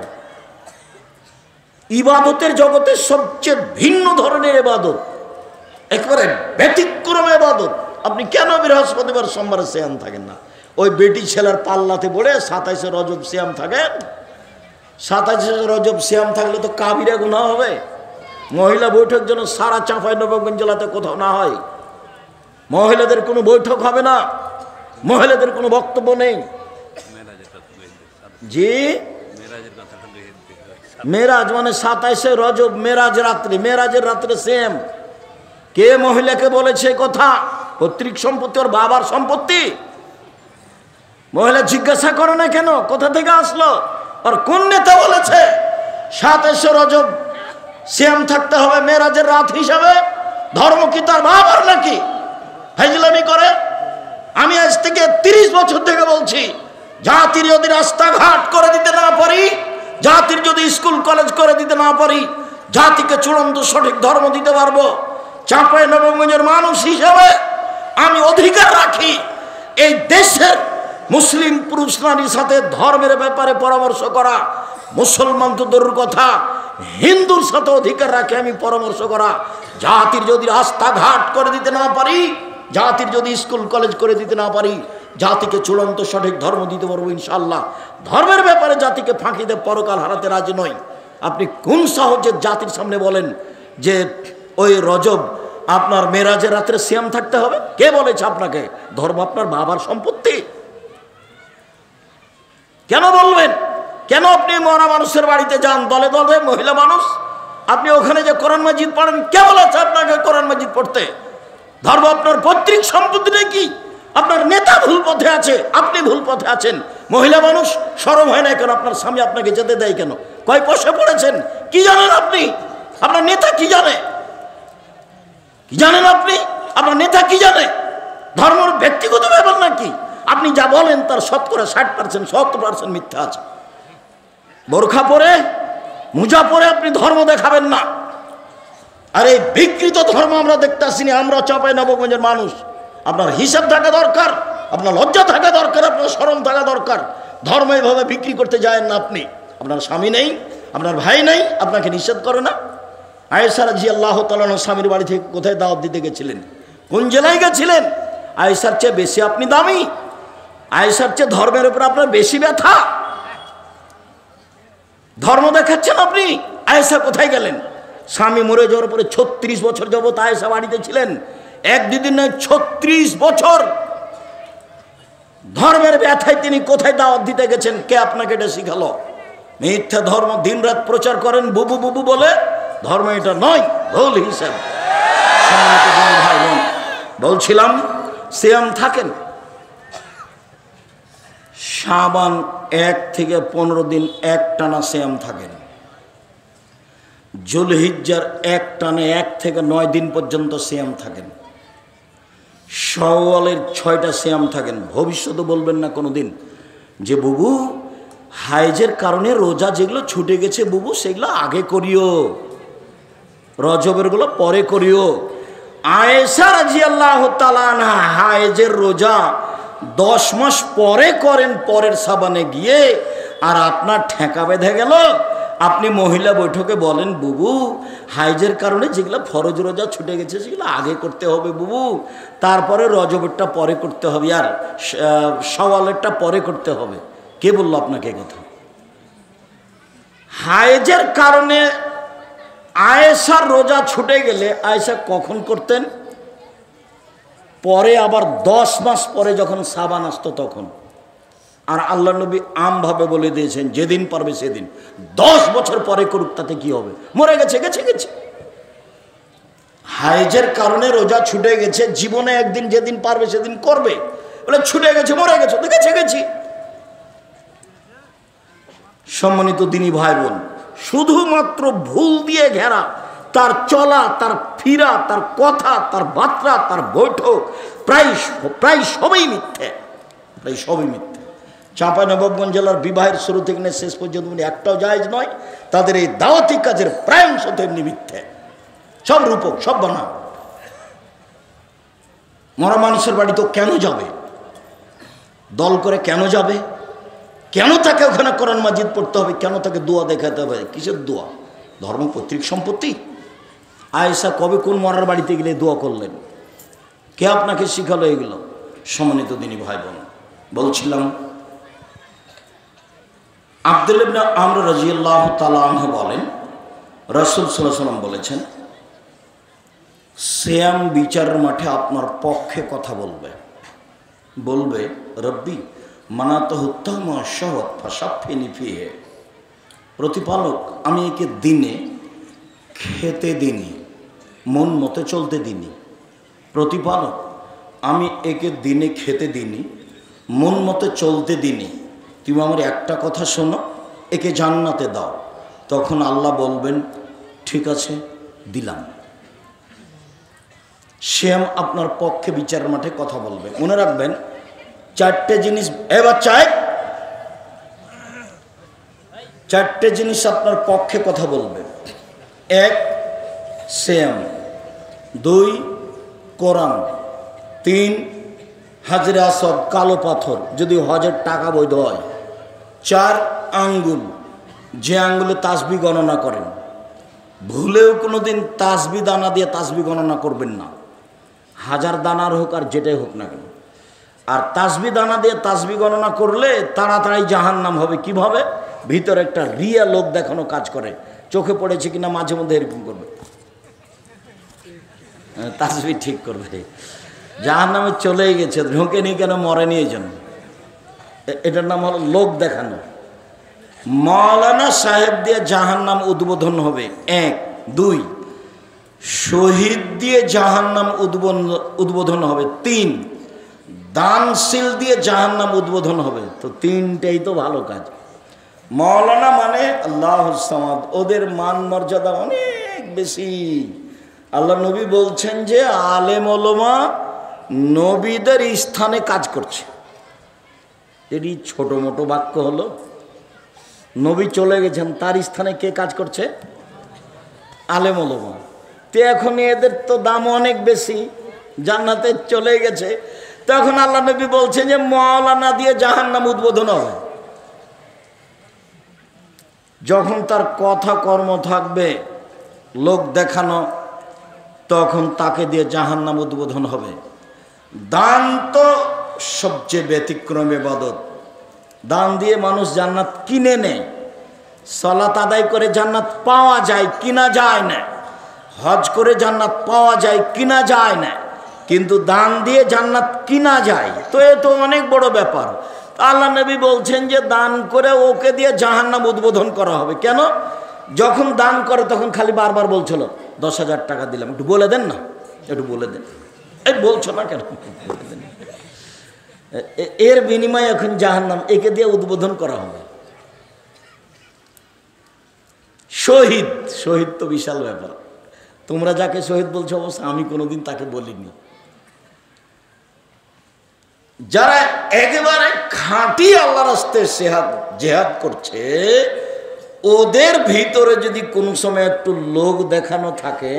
ইবাদতের জগতে সবচেয়ে ভিন্ন ধরনের ইবাদত, একেবারে ব্যতিক্রম ইবাদত। আপনি কেন বৃহস্পতিবার সোমবারে সিয়াম থাকেন না? ওই বেটি ছেলের পাল্লাতে পড়ে 27শে রজব সিয়াম থাকেন। 27শে রজব সিয়াম থাকলে তো কাবিরা গুনাহ হবে। মহিলা বৈঠক যেন সারা চাঁপাইনবাবগঞ্জ জেলাতে কোথাও না হয়। মহিলাদের কোনো বৈঠক হবে না, মহিলাদের কোনো বক্তব্য নেই। জি মেরাজ মানে 27শে রজব, মেরাজ রাত্রি, মেরাজের রাত্রে সেম। কে মহিলাকে বলেছে কথা? পৈতৃক সম্পত্তি ওর বাবার সম্পত্তি। মহিলা জিজ্ঞাসা করে না কেন কোথা থেকে আসলো? আর কোন নেতা বলেছে 27শে রজব সিয়াম থাকতে হবে মেরাজের রাত হিসাবে? ধর্ম কি তার বাবার নাকি? ফাইজলামি করে। আমি আজ থেকে 30 বছর থেকে বলছি, জাতির যদি রাস্তাঘাট করে দিতে না পারি, জাতির যদি স্কুল কলেজ করে দিতে না পারি, জাতিকে চূড়ান্ত সঠিক ধর্ম দিতে পারবো, চাঁপাইনবাবগঞ্জের মানুষ হিসেবে আমি অধিকার রাখি এই দেশের মুসলিম পুরুষ নারীর সাথে ধর্মের ব্যাপারে পরামর্শ করা, মুসলমান তো দূরের কথা হিন্দুর সাথে অধিকার রাখে আমি পরামর্শ করা। জাতির যদি রাস্তাঘাট করে দিতে না পারি, জাতির যদি স্কুল কলেজ করে দিতে না পারি, জাতিকে চূড়ান্ত সঠিক ধর্ম দিতে পারবো ইনশাআল্লাহ। ধর্মের ব্যাপারে জাতিকে ফাঁকি দিয়ে পরকাল হারাতে রাজি নই। আপনি কোন সাহসে জাতির সামনে বলেন যে ওই রজব আপনার মেরাজের রাত্রে সিয়াম থাকতে হবে? কে বলেছে আপনাকে? ধর্ম আপনার বাবার সম্পত্তি, কেন বলবেন? কেন আপনি মরা মানুষের বাড়িতে যান দলে দলে, মহিলা মানুষ, আপনি ওখানে যে কোরআন মাজিদ পড়েন, কে বলেছে আপনাকে কোরআন মাজিদ পড়তে? ধর্ম আপনার পৈতৃক সম্পত্তি নাকি? আপনার নেতা ভুল পথে আছে, আপনি ভুল পথে আছেন। মহিলা মানুষ, শরম হয় না কেন? আপনার স্বামী আপনাকে যেতে দেয় কেন? কয় পয়সা পড়েছেন? কি জানেন আপনি? আপনার নেতা কি জানে? কি জানেন আপনি? আপনার নেতা কি জানে? ধর্মের ব্যক্তিগত ব্যাপার নাকি? আপনি যা বলেন তার শতকরা 60%, 70% মিথ্যা আছে। বোরখা পরে, মুজা পরে আপনি ধর্ম দেখাবেন না। আর এই বিকৃত ধর্ম আমরা দেখতে আসিনি, আমরা চাঁপাই নবাবগঞ্জের মানুষ। আপনার হিসাব থাকা দরকার, আপনার লজ্জা থাকা দরকার, আপনার শরম থাকা দরকার। ধর্ম এইভাবে বিক্রি করতে যায়েন না আপনি। আপনার স্বামী নেই, আপনার ভাই নেই, আপনাকে নিষেধ করে না? আয়েশা রাদিয়াল্লাহু তাআলা স্বামীর বাড়ি থেকে কোথায় দাওয়াত দিতে গেছিলেন? কোন জেলায় গেছিলেন? আয়েশার চেয়ে বেশি আপনি দামি, আয়েশার চেয়ে ধর্মের উপর আপনার বেশি ব্যথা। ধর্ম দেখাচ্ছেন আপনি। আয়েশা কোথায় গেলেন? স্বামী মরে যাওয়ার পরে 36 বছর যাবত আয়েশা বাড়িতে ছিলেন। এক দুদিন নয়, 36 বছর ধর্মের ব্যথায় তিনি কোথায় দাওয়াত দিতে গেছেন? কে আপনাকে এটা শিখালো? মিথ্যা ধর্ম দিনরাত প্রচার করেন বুবু বুবু বলে। ধর্ম এটা নয়, ভুল হিসাব। ভাই বোন, বলছিলাম সিয়াম থাকেন। শাবান 1 থেকে 15 দিন একটানা সিয়াম থাকেন। জুলহিজ্জার একটানে 1 থেকে 9 দিন পর্যন্ত সিয়াম থাকেন। শাওয়ালের 6টা সিয়াম থাকেন। ভবিষ্যতে বলবেন না কোনো দিন যে বুবু হাইজের কারণে রোজা যেগুলো ছুটে গেছে বুবু সেগুলো আগে করিও, রজবের গুলো পরে করিও। আয়েশা রাদিয়াল্লাহু তাআলা আনহা হাইজের রোজা 10 মাস পরে করেন, পরের সাবানে গিয়ে। আর আপনার ঠেকা বেঁধে গেল, আপনি মহিলা বৈঠকে বলেন বুবু হাইজের কারণে যেগুলো ফরজ রোজা ছুটে গেছে সেগুলো আগে করতে হবে বুবু, তারপরে রজবেরটা পরে করতে হবে, আর শাওয়ালেরটা পরে করতে হবে। কে বললো আপনাকে কথা? হাইজের কারণে আয়েশার রোজা ছুটে গেলে আয়েশা কখন করতেন? পরে আবার 10 মাস পরে যখন সাবান আসতো তখন। আর আল্লাহ নবী আমভাবে বলে দিয়েছেন যেদিন পারবে সেদিন। 10 বছর পরে করুক, তাতে কি হবে? মরে গেছে, গেছে গেছে। হাইজের কারণে রোজা ছুটে গেছে, জীবনে একদিন যেদিন পারবে সেদিন করবে। বলে ছুটে গেছে, মরে গেছে, তো গেছে গেছি। সম্মানিত দিনী ভাই বোন, শুধুমাত্র ভুল দিয়ে ঘেরা তার চলা, তার ফিরা, তার কথা, তার বার্তা, তার বৈঠক প্রায় সবই মিথ্যে, প্রায় সবই মিথ্যে। চাঁপাইনবাবগঞ্জ জেলার বিবাহের শুরু থেকে শেষ পর্যন্ত একটাও জায়েজ নয়। তাদের এই দাওয়াতি কাজের প্রায় অংশ তেমনি মিথ্যে, সব রূপক, সব বানা। মরা মানুষের বাড়ি তো কেন যাবে? দল করে কেন যাবে? কেন তাকে ওখানে কোরআন মাজিদ পড়তে হবে? কেন তাকে দোয়া দেখাতে হবে? কিসের দোয়া? ধর্ম পৈতৃক সম্পত্তি? আয়েশা কবে কোন মরার বাড়িতে গেলে দোয়া করলেন? কে আপনাকে শিখালো এগুলো? সম্মানিত দিনী ভাই বোন, বলছিলাম আব্দুল্লাহ ইবনে আমর রাদিয়াল্লাহু তাআলা আনহু বলেন রাসূল সাল্লাল্লাহু আলাইহি ওয়াসাল্লাম বলেছেন সিয়াম বিচারের মাঠে আপনার পক্ষে কথা বলবে, বলবে রব্বি মানাতাহুত্তামা শাহওয়াত ফাশাফিনি ফিহি, প্রতিপালক আমি একে দিনে খেতে দিনি, মন মতো চলতে দিনি। প্রতিপালক আমি একে দিনে খেতে দিনি, মন মতো চলতে দিনি, তুমি আমার একটা কথা শোনো, একে জান্নাতে দাও। তখন আল্লাহ বলবেন ঠিক আছে দিলাম। সিয়াম আপনার পক্ষে বিচারের মাঠে কথা বলবে। মনে রাখবেন 4টে জিনিস, এবার চাই 4টে জিনিস আপনার পক্ষে কথা বলবে। 1 সিয়াম, 2 কোরআন, 3 হাজরে আসওয়াদ কালো পাথর যদি হজের টাকা বৈধ হয়। 4 আঙ্গুল, যে আঙ্গুলে তাসবিহ গণনা করেন, ভুলেও কোনোদিন তাসবিহ দানা দিয়ে তাসবিহ গণনা করবেন না, 1000 দানার হোক আর যেটাই হোক না কেন। আর তাসবিহ দানা দিয়ে তাসবিহ গণনা করলে তাড়াতাড়ি জাহান্নাম হবে। কিভাবে? ভিতরে একটা রিয়া লোক দেখানো কাজ করে, চোখে পড়েছে কিনা মাঝে মধ্যে এরকম করবে, তাসবিহ ঠিক করবে, জাহান্নামে চলেই গেছে, ঢোকেনি কেন, মরেনি এই জন্য। এটার নাম হলো লোক দেখানো। মাওলানা সাহেব দিয়ে জাহান্নাম উদ্বোধন হবে 1, 2 শহীদ দিয়ে জাহান্নাম উদ্বোধন হবে 3, দানশীল দিয়ে জাহান্নাম উদ্বোধন হবে। তো 3টাই তো ভালো কাজ। মাওলানা মানে আল্লাহুস সামাদ, ওদের মান মর্যাদা অনেক বেশি। আল্লাহ নবী বলছেন যে আলেম ওলামা নবীদের স্থানে কাজ করছে। এটি ছোট মোটো বাক্য হলো? নবী চলে গেছেন, তার স্থানে কে কাজ করছে? আলেম ওলামা। তো এখন এদের তো দাম অনেক বেশি, জান্নাতে চলে গেছে। তখন আল্লাহ নবী বলছেন যে মাওলানা দিয়ে জাহান্নাম উদ্বোধন হবে। যখন তার কথা কর্ম থাকবে লোক দেখানো, তখন তাকে দিয়ে জাহান্নাম উদ্বোধন হবে। দান তো সবচেয়ে ব্যতিক্রম ইবাদত। দান দিয়ে মানুষ জান্নাত কিনে নেয়। সালাত আদায় করে জান্নাত পাওয়া যায়, কিনা যায় না। হজ করে জান্নাত পাওয়া যায়, কিনা যায় না। কিন্তু দান দিয়ে জান্নাত কিনা যায়, তো এ তো অনেক বড় ব্যাপার। আল্লাহ নবী বলছেন যে দান করে ওকে দিয়ে জাহান্নাম উদ্বোধন করা হবে। কেন? যখন দান করে তখন খালি বারবার বলছিল 10,000 টাকা দিলাম, একটু বলে দেন না, একটু বলে দেন। এই বলছো না কেন? বলে দেন। এর বিনিময়ে এখন জাহান্নাম, একে দিয়ে উদ্বোধন করা হবে। শহীদ, শহীদ তো বিশাল ব্যাপার। তোমরা যাকে শহীদ বলছো অবশ্য আমি কোনোদিন তাকে বলিনি। যারা একেবারে খাঁটি আল্লাহর রাস্তায় জেহাদ করছে, ওদের ভিতরে যদি কোনো সময় একটু লোক দেখানো থাকে,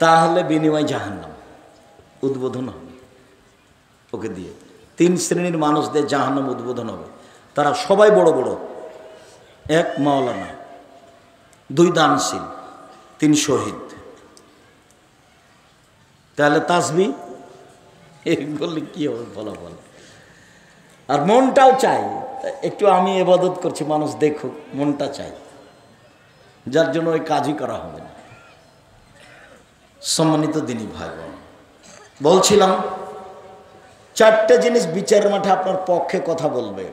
তাহলে বিনিময় জাহান্নাম উদ্বোধন হবে ওকে দিয়ে। 3 শ্রেণীর মানুষদের জাহান্নাম উদ্বোধন হবে। তারা সবাই বড় বড়। 1 মাওলানা, 2 দানশীল, 3 শহীদ। তাহলে তাসবিহ বললে কি হবে ফলাফল? আর মনটাও চাই একটু, আমি ইবাদত করছি মানুষ দেখুক, মনটা চাই, যার জন্য ওই কাজই করা হবে না। সম্মানিত দিনী ভাই বোন, বলছিলাম 4টে জিনিস বিচারের মাঠে আপনার পক্ষে কথা বলবে।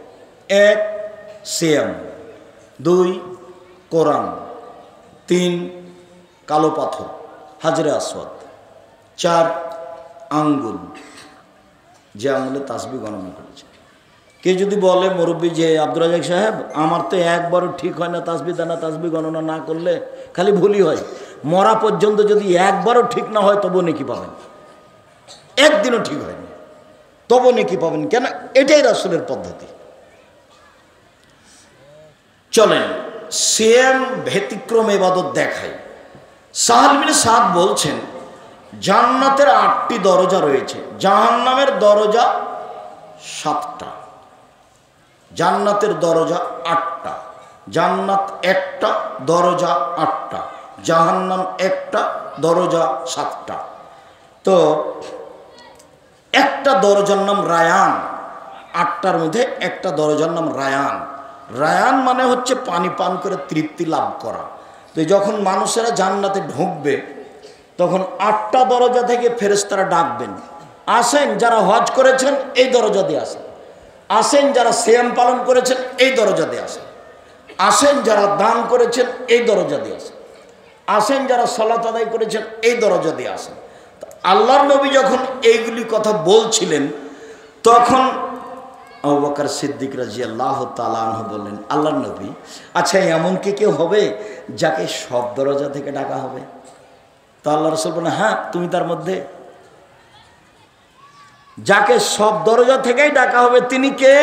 1 সিয়াম, 2 কোরআন, 3 কালো পাথর হাজরে আসওয়াদ, 4 আঙ্গুল, যে আঙ্গুলে তাসবিহ গণনা করেছে। কে যদি বলে মুরব্বী যে আব্দুর রাজাক সাহেব আমার তো একবারও ঠিক হয় না তাসবিহ দানা, তাসবিহ গণনা না করলে খালি ভুলই হয়, মরা পর্যন্ত যদি একবারও ঠিক না হয় তবু নেকি পাবেন। একদিনও ঠিক হয়নি তবু নেকি পাবেন। কেন? এটাই রাসূলের পদ্ধতি। চলেন সেম ব্যতিক্রম ইবাদত দেখাই। সাহাল বিন সাদ বলছেন জান্নাতের 8টি দরজা রয়েছে, জাহান্নামের দরজা 7টা। জান্নাতের দরজা 8টা, জান্নাত একটা, দরজা 8টা, জাহান্নাম একটা, দরজা 7টা। তো একটা দরজার নাম রায়ান, 8টার মধ্যে একটা দরজার নাম রায়ান। রায়ান মানে হচ্ছে পানি পান করে তৃপ্তি লাভ করা। তো যখন মানুষেরা জান্নাতে ঢুকবে তখন 8টা দরজা থেকে ফেরেশতারা ডাকবেন, আসেন যারা হজ করেছেন এই দরজা দিয়ে আসেন, আসেন যারা সিয়াম পালন করেছেন এই দরজা দিয়ে আসেন, আসেন যারা দান করেছেন এই দরজা দিয়ে আসেন, আসেন যারা সালাত আদায় করেছেন এই দরজা দিয়ে আসেন। আল্লাহর নবী যখন এইগুলি কথা বলছিলেন তখন আবু বকর সিদ্দিক রাদিয়াল্লাহু তাআলা আনহু বললেন, আল্লাহর নবী আচ্ছা এমন কি কেউ হবে যাকে সব দরজা থেকে ডাকা হবে? তো আল্লাহ রাসূল বলেন, হ্যাঁ তুমি তার মধ্যে। যাকে সব দরজা থেকেই ডাকা হবে তিনি কে?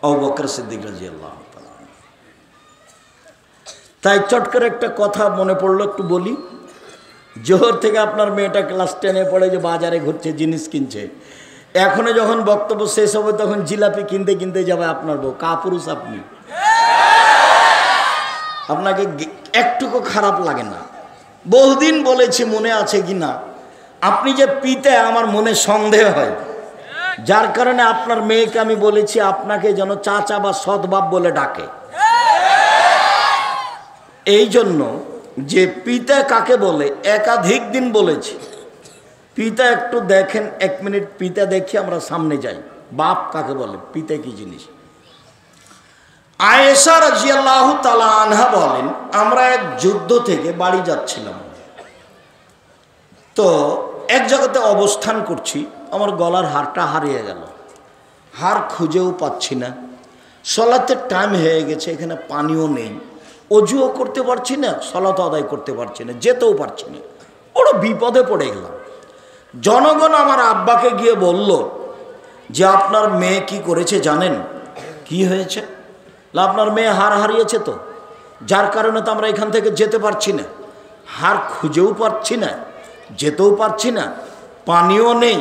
আবু বকর সিদ্দিক রাদিয়াল্লাহু তাআলা। তাই চট করে একটা কথা মনে পড়লো, একটু বলি। জোহর থেকে আপনার মেয়েটা ক্লাস 10-এ পড়ে, যে বাজারে ঘুরছে, জিনিস কিনছে। এখনো যখন বক্তব্য শেষ হবে তখন জিলাপি কিনতে কিনতে যাবে আপনার বউ। কাপুরুষ আপনি, আপনাকে একটুকু খারাপ লাগে না? বহুদিন বলেছি, মনে আছে কি না, আপনি যে পিতা, আমার মনে সন্দেহ হয়, যার কারণে আপনার মেয়েকে আমি বলেছি আপনাকে যেন চাচা বা সৎবাপ বলে ডাকে। এই জন্য যে পিতা কাকে বলে একাধিক দিন বলেছি। পিতা একটু দেখেন, 1 মিনিট পিতা দেখি, আমরা সামনে যাই। বাপ কাকে বলে, পিতা কি জিনিস? আয়েশা রাদিয়াল্লাহু তাআলা আনহা বলেন, আমরা এক যুদ্ধ থেকে বাড়ি যাচ্ছিলাম, তো এক জায়গাতে অবস্থান করছি, আমার গলার হারটা হারিয়ে গেল, হার খুঁজেও পাচ্ছি না। সলাতের টাইম হয়ে গেছে, এখানে পানিও নেই, অজুও করতে পারছি না, সলাত আদায় করতে পারছি না, যেতেও পারছি না, বড় বিপদে পড়ে গেলাম। জনগণ আমার আব্বাকে গিয়ে বলল যে আপনার মেয়ে কি করেছে জানেন? কি হয়েছে? আপনার মেয়ে হার হারিয়েছে, তো যার কারণে তো আমরা এখান থেকে যেতে পারছি না, হার খুঁজেও পারছি না, যেতেও পারছি না, পানিও নেই,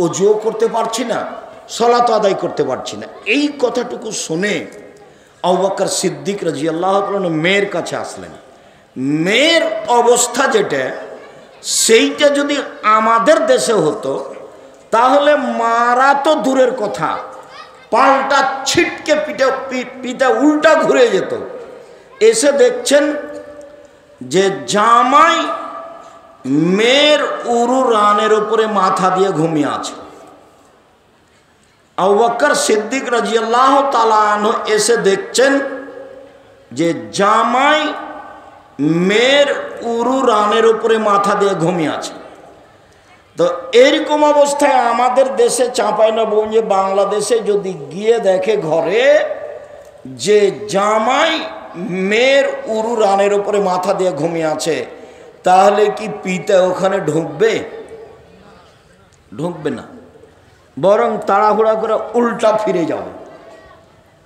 অজুও করতে পারছি না, সলাত আদায় করতে পারছি না। এই কথাটুকু শুনে আবু বকর সিদ্দিক রাদিয়াল্লাহু তাআলা মেয়ের কাছে আসলেন। মেয়ের অবস্থা যেটা, সেইটা যদি আমাদের দেশে হতো তাহলে মারা তো দূরের কথা, পাল্টা ছিটকে পিঠে উল্টা ঘুরে যেত। এসে দেখছেন যে জামাই মেয়ের উরু রানের উপরে মাথা দিয়ে ঘুমিয়ে আছে। আবু বকর সিদ্দিক রাদিয়াল্লাহু তাআলা আনহু এসে দেখছেন যে জামাই মেয়ের উরু রানের উপরে মাথা দিয়ে ঘুমিয়ে আছে। তো এরকম অবস্থায় আমাদের দেশে চাঁপাইনবাবগঞ্জে, বাংলাদেশে যদি গিয়ে দেখে ঘরে যে জামাই মেয়ের উরু রানের উপরে মাথা দিয়ে ঘুমিয়ে আছে, তাহলে কি পিতা ওখানে ঢুকবে? ঢুকবে না, বরং তাড়াহুড়া করে উল্টা ফিরে যাবে।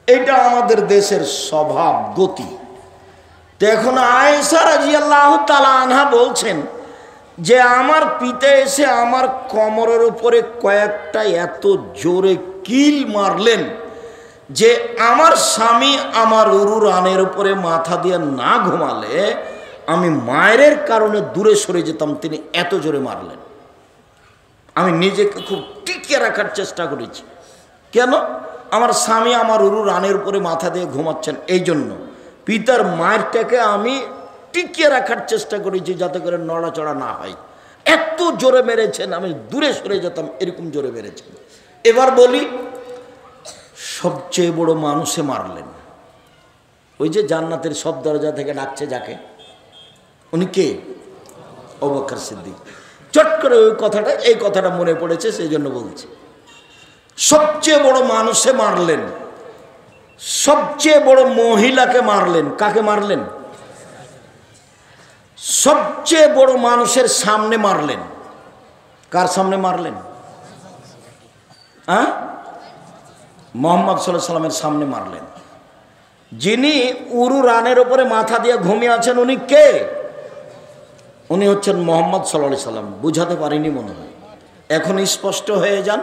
এটা আমাদের দেশের স্বভাব, গতি। তো এখন আয়েশা রাদিয়াল্লাহু তাআলা আনহা বলছেন যে আমার পিতা এসে আমার কোমরের উপরে কয়েকটা এত জোরে কিল মারলেন যে আমার স্বামী আমার উরু রানের উপরে মাথা দিয়ে না ঘুমালে আমি মায়ের কারণে দূরে সরে যেতাম, তিনি এত জোরে মারলেন। আমি নিজেকে খুব টিকিয়ে রাখার চেষ্টা করেছি। কেন? আমার স্বামী আমার উরু রানের উপরে মাথা দিয়ে ঘুমাচ্ছেন, এই জন্য পিতার মায়েরটাকে আমি টিকিয়ে রাখার চেষ্টা করেছি যাতে করে নড়াচড়া না হয়। এত জোরে মেরেছেন, আমি দূরে সরে যেতাম, এরকম জোরে মেরেছেন। এবার বলি, সবচেয়ে বড় মানুষে মারলেন, ওই যে জান্নাতের সব দরজা থেকে ডাকছে যাকে, উনি কে? আবু বকর সিদ্দিক। চট করে ওই কথাটা, এই কথাটা মনে পড়েছে, সেই জন্য বলছি। সবচেয়ে বড় মানুষে মারলেন, সবচেয়ে বড় মহিলাকে মারলেন। কাকে মারলেন? সবচেয়ে বড় মানুষের সামনে মারলেন। কার সামনে মারলেন? হ্যাঁ, মুহাম্মদ সাল্লাল্লাহু আলাইহি সাল্লামের সামনে মারলেন। যিনি উরু রানের উপরে মাথা দিয়ে ঘুমিয়ে আছেন, উনি কে? উনি হচ্ছেন মুহাম্মদ সাল্লাল্লাহু আলাইহি সাল্লাম। বুঝাতে পারিনি মনে হয়, এখন স্পষ্ট হয়ে যান।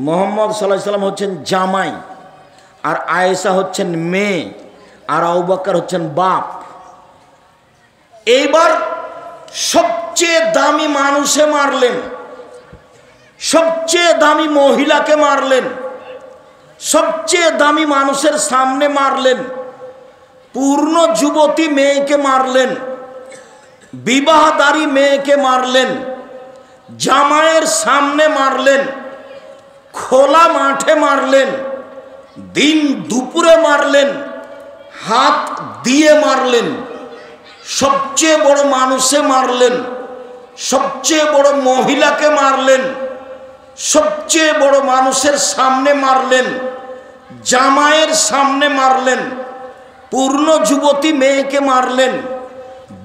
মুহাম্মদ সাল্লাল্লাহু আলাইহি সাল্লাম হচ্ছেন জামাই, আর আয়েশা হচ্ছেন মেয়ে, আর আবু বকর হচ্ছেন বাপ। এইবার সবচেয়ে দামি মানুষে মারলেন, সবচেয়ে দামি মহিলাকে মারলেন, সবচেয়ে দামি মানুষের সামনে মারলেন, পূর্ণ যুবতী মেয়েকে মারলেন, বিবাহদারী মেয়েকে মারলেন, জামাইয়ের সামনে মারলেন, খোলা মাঠে মারলেন, দিন দুপুরে মারলেন, হাত দিয়ে মারলেন। সবচেয়ে বড় মানুষে মারলেন, সবচেয়ে বড় মহিলাকে মারলেন, সবচেয়ে বড় মানুষের সামনে মারলেন, জামাইয়ের সামনে মারলেন, পূর্ণ যুবতী মেয়েকে মারলেন,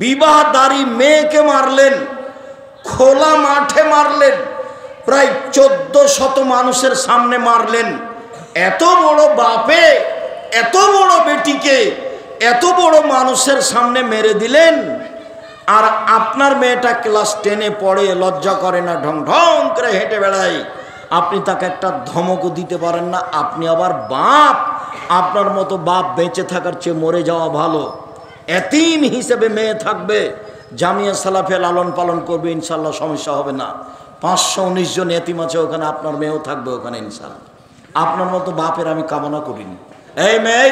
বিবাহদারী মেয়েকে মারলেন, খোলা মাঠে মারলেন, প্রায় 1400 মানুষের সামনে মারলেন। এত বড় বাপে এত বড় বেটিকে এত বড় মানুষের সামনে মেরে দিলেন। আর আপনার মেয়েটা ক্লাস 10-এ পড়ে, লজ্জা করে না, ঢং ঢং করে হেঁটে বেড়ায়, আপনি তাকে একটা ধমকও দিতে পারেন না। আপনি আবার বাপ, আপনার মতো বাপ বেঁচে থাকার চেয়ে মরে যাওয়া ভালো। এতিম হিসেবে মেয়ে থাকবে, জামিয়া সালাফে লালন পালন করবে, ইনশাল্লাহ সমস্যা হবে না। 519 জন এতিম আছে ওখানে, আপনার মেয়েও থাকবে ওখানে ইনশাল্লাহ। আপনার মতো বাপের আমি কামনা করিনি। এই মেয়ে,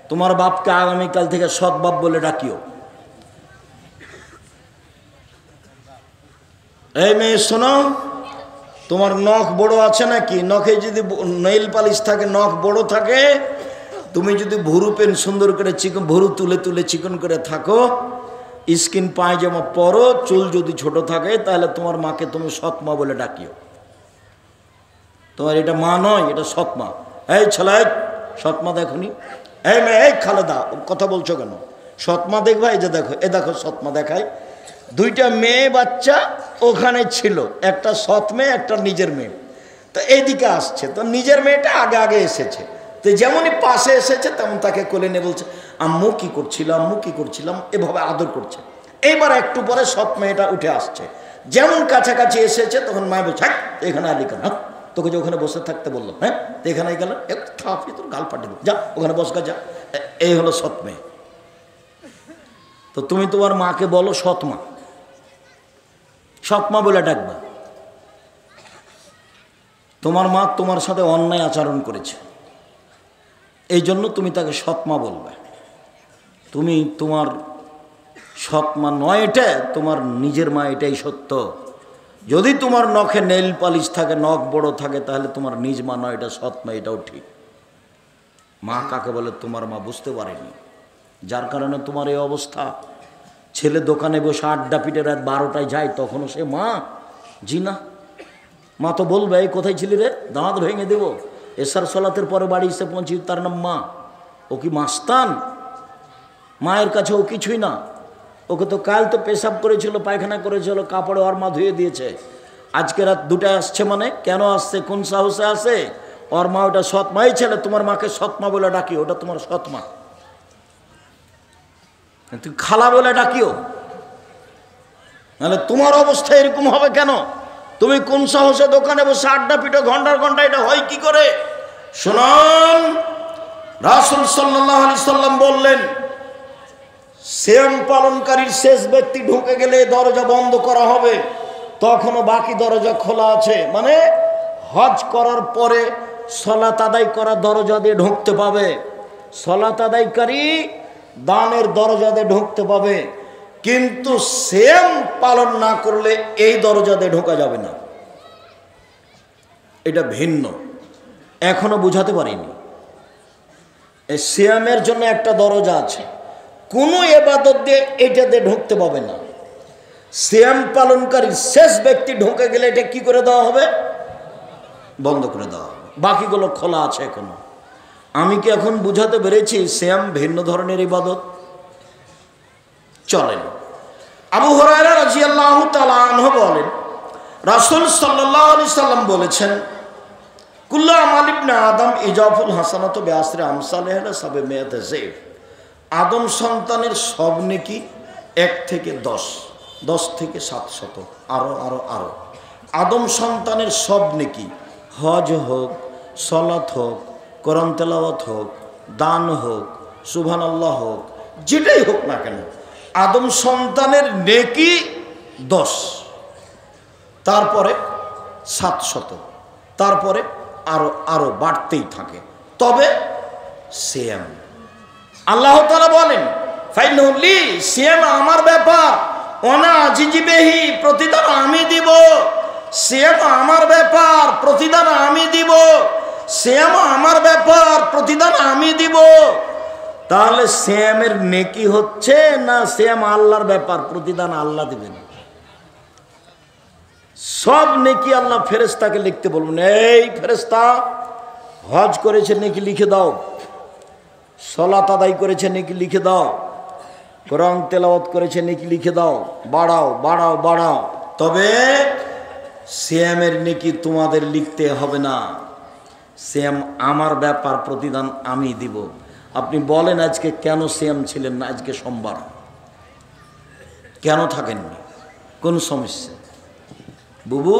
তোমার বাপকে আগামীকাল থেকে সৎ বাপ বলে ডাকিও। এই মেয়ে শোনো, তোমার নখ বড় আছে নাকি? নখে যদি নেইল পালিশ থাকে, নখ বড় থাকে, তুমি যদি ভুরু পেন সুন্দর করে চিকন, ভুরু তুলে তুলে চিকন করে থাকো, স্কিন পায়জামা পরো, চুল যদি ছোট থাকে, তাহলে তোমার মাকে তুমি সৎ মা বলে ডাকিও। তোমার এটা মা নয়, এটা সৎ মা। এই ছেলে, সৎ মা দেখুনি? এই মেয়ে, এই খালেদা, কথা বলছো কেন? সৎ মা দেখবা? এই যে দেখো, এ দেখো সৎ মা দেখায়। দুইটা মেয়ে বাচ্চা ওখানে ছিল, একটা সৎ মেয়ে, একটা নিজের মেয়ে। তো এইদিকে আসছে, তো নিজের মেয়েটা আগে আগে এসেছে, তো যেমনই পাশে এসেছে তেমন তাকে কোলে নিয়ে বলছে, আম্মু কি করছিলাম, আম্মু কি করছিলাম, এভাবে আদর করছে। এইবার একটু পরে সৎ মেয়েটা উঠে আসছে, যেমন কাছাকাছি এসেছে তখন মায় বলছে, হ্যাঁ এখানে আলি কেন, হ্যাঁ তোকে যে ওখানে বসে থাকতে বললো, হ্যাঁ তো এখানে গেল, একটু থাপি তোর গাল পাঠিয়ে দেবো, যা ওখানে বসকা যা। এই হলো সৎ মেয়ে। তো তুমি তোমার মাকে বলো সৎ মা, সৎ মা বলে ডাকবা। তোমার মা তোমার সাথে অন্যায় আচরণ করেছে, এই জন্য তুমি তাকে সৎ মা বলবে। তুমি তোমার সৎ মা নয়, এটা তোমার নিজের মা, এটাই সত্য। যদি তোমার নখে নেইল পালিশ থাকে, নখ বড় থাকে, তাহলে তোমার নিজ মা নয়, এটা সৎ মা, এটাও ঠিক। মা কাকে বলে তোমার মা বুঝতে পারেনি, যার কারণে তোমার এই অবস্থা। ছেলে দোকানে বসে আড্ডা পিটে রাত 12টায় যায়, তখনও সে মা? জি না। মা তো বলবে, এই কোথায় ছিলি রে, দাঁত ভেঙে দেবো। এসার সলাতের পরে বাড়ি এসে পৌঁছি, তার নাম মা? ও কি মাস্তান? মায়ের কাছে ও কিছুই না। ওকে তো কাল তো পেশাব করেছিল, পায়খানা করেছিল, কাপড়ে ওর মা ধুয়ে দিয়েছে। আজকে রাত 2টায় আসছে, মানে কেন আসছে, কোন সাহসে আসে? ওর মা ওটা সৎ মাই ছেলে, তোমার মাকে সৎ মা বলে ডাকি, ওটা তোমার সৎ মা। তুই খালা বলে ডাকিও, নাহলে তোমার অবস্থা এরকম হবে কেন? তুমি কোন সাহসে দোকানে বসে আড্ডা পিটো ঘন্টার ঘন্টা, এটা হয় কি করে? শুনুন, রাসূল সাল্লাল্লাহু আলাইহি সাল্লাম বললেন, সিয়াম পালনকারীর শেষ ব্যক্তি ঢুকে গেলে দরজা বন্ধ করা হবে, তখনও বাকি দরজা খোলা আছে। মানে হজ করার পরে সালাত আদায় করা দরজা দিয়ে ঢুকতে পাবে, সালাত আদায়কারী দানের দরজা দিয়ে ঢুকতে পাবে, কিন্তু সিয়াম পালন না করলে এই দরজা দিয়ে ঢোকা যাবে না। এটা ভিন্ন, এখনো বুঝাতে পারিনি। এই সিয়ামের জন্য একটা দরজা আছে, কোনো ইবাদত দিয়ে এটা দিয়ে ঢুকতে পাবে না। সিয়াম পালনকারী শেষ ব্যক্তি ঢুকে গেলে এটা কি করে দেওয়া হবে? বন্ধ করে দেওয়া হবে, বাকিগুলো খোলা আছে এখনো। আমি কি এখন বুঝাতে পেরেছি সিয়াম ভিন্ন ধরনের ইবাদত? চলেন, আবু হুরায়রা রাদিয়াল্লাহু তাআলা আনহু বলেন, রাসূল সাল্লাল্লাহু আলাইহি সাল্লাম বলেছেন, কুল্লু আমাল ইবনে আদম ইজাফুল হাসানাতু বিআশরি আমসালিহা লা সাবমিয়াতি যায়ফ। আদম সন্তানের সব নেকি 1 থেকে 10, 10 থেকে 700, আরো আরো আরো। আদম সন্তানের সব নেকি, হজ হোক, সালাত হোক, কোরআন তেলাওয়াত হোক, দান হোক, সুবহানাল্লাহ হোক, যেটাই হোক না কেন, আদম সন্তানের নেকি 10, তারপরে 700, তারপরে আরো আরো বাড়তেই থাকে। তবে সিয়াম, আল্লাহ তাআলা বলেন, ফাইনুলি, সিয়াম আমার ব্যাপার, ওনা আজিজিবেহি, প্রতিদান আমি দিব। সিয়াম আমার ব্যাপার, প্রতিদান আমি দিব। সিয়াম আমার ব্যাপার, প্রতিদান আমি দিব। তাহলে সিয়ামের নেকি হচ্ছে না সিয়াম আল্লাহর ব্যাপার, প্রতিদান আল্লাহ দিবেন। সব নেকি আল্লাহ ফেরেশতাকে লিখতে বলবেন, এই ফেরেশতা, হজ করেছে নেকি লিখে দাও, সালাত আদায় করেছে নেকি লিখে দাও, কোরআন তেলাওয়াত করেছে নেকি লিখে দাও, বাড়াও বাড়াও বাড়াও। তবে সিয়ামের নেকি তোমাদের লিখতে হবে না, সিয়াম আমার ব্যাপার, প্রতিদান আমি দিব। আপনি বলেন আজকে কেন সিয়াম ছিলেন না? আজকে সোমবার, কেন থাকেননি? কোন সমস্যা? বুবু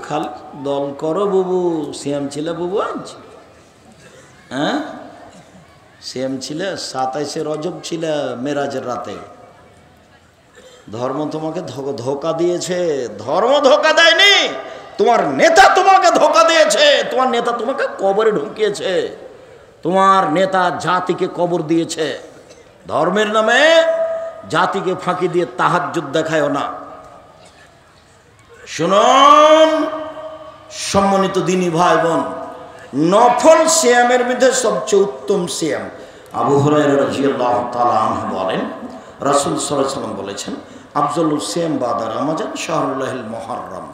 খাল দল করো বুবু, সিয়াম ছিল বুবু আজ? হ্যাঁ সিয়াম ছিল, 27শে রজব ছিল মেরাজের রাতে। ধর্ম তোমাকে ধোকা দিয়েছে। ধর্ম ধোকা দেয়নি, তোমার নেতা তোমাকে ধোকা দিয়েছে। তোমার নেতা তোমাকে কবরে ঢুকিয়েছে, তোমার নেতা জাতিকে কবর দিয়েছে। ধর্মের নামে জাতিকে ফাঁকি দিয়ে তাহাজ্জুদ দেখায়ও না। শুনুন সম্মানিত দিনী ভাই বোন, নফল সিয়ামের মধ্যে সবচেয়ে উত্তম সিয়াম, আবু হুরায়রা রাদিয়াল্লাহু তাআলা আনহু বলেন, রাসূল সাল্লাল্লাহু আলাইহি ওয়াসাল্লাম বলেছেন, আফজালুস সিয়াম বাদা রমাজান শাহরুল্লাহিল মুহাররম।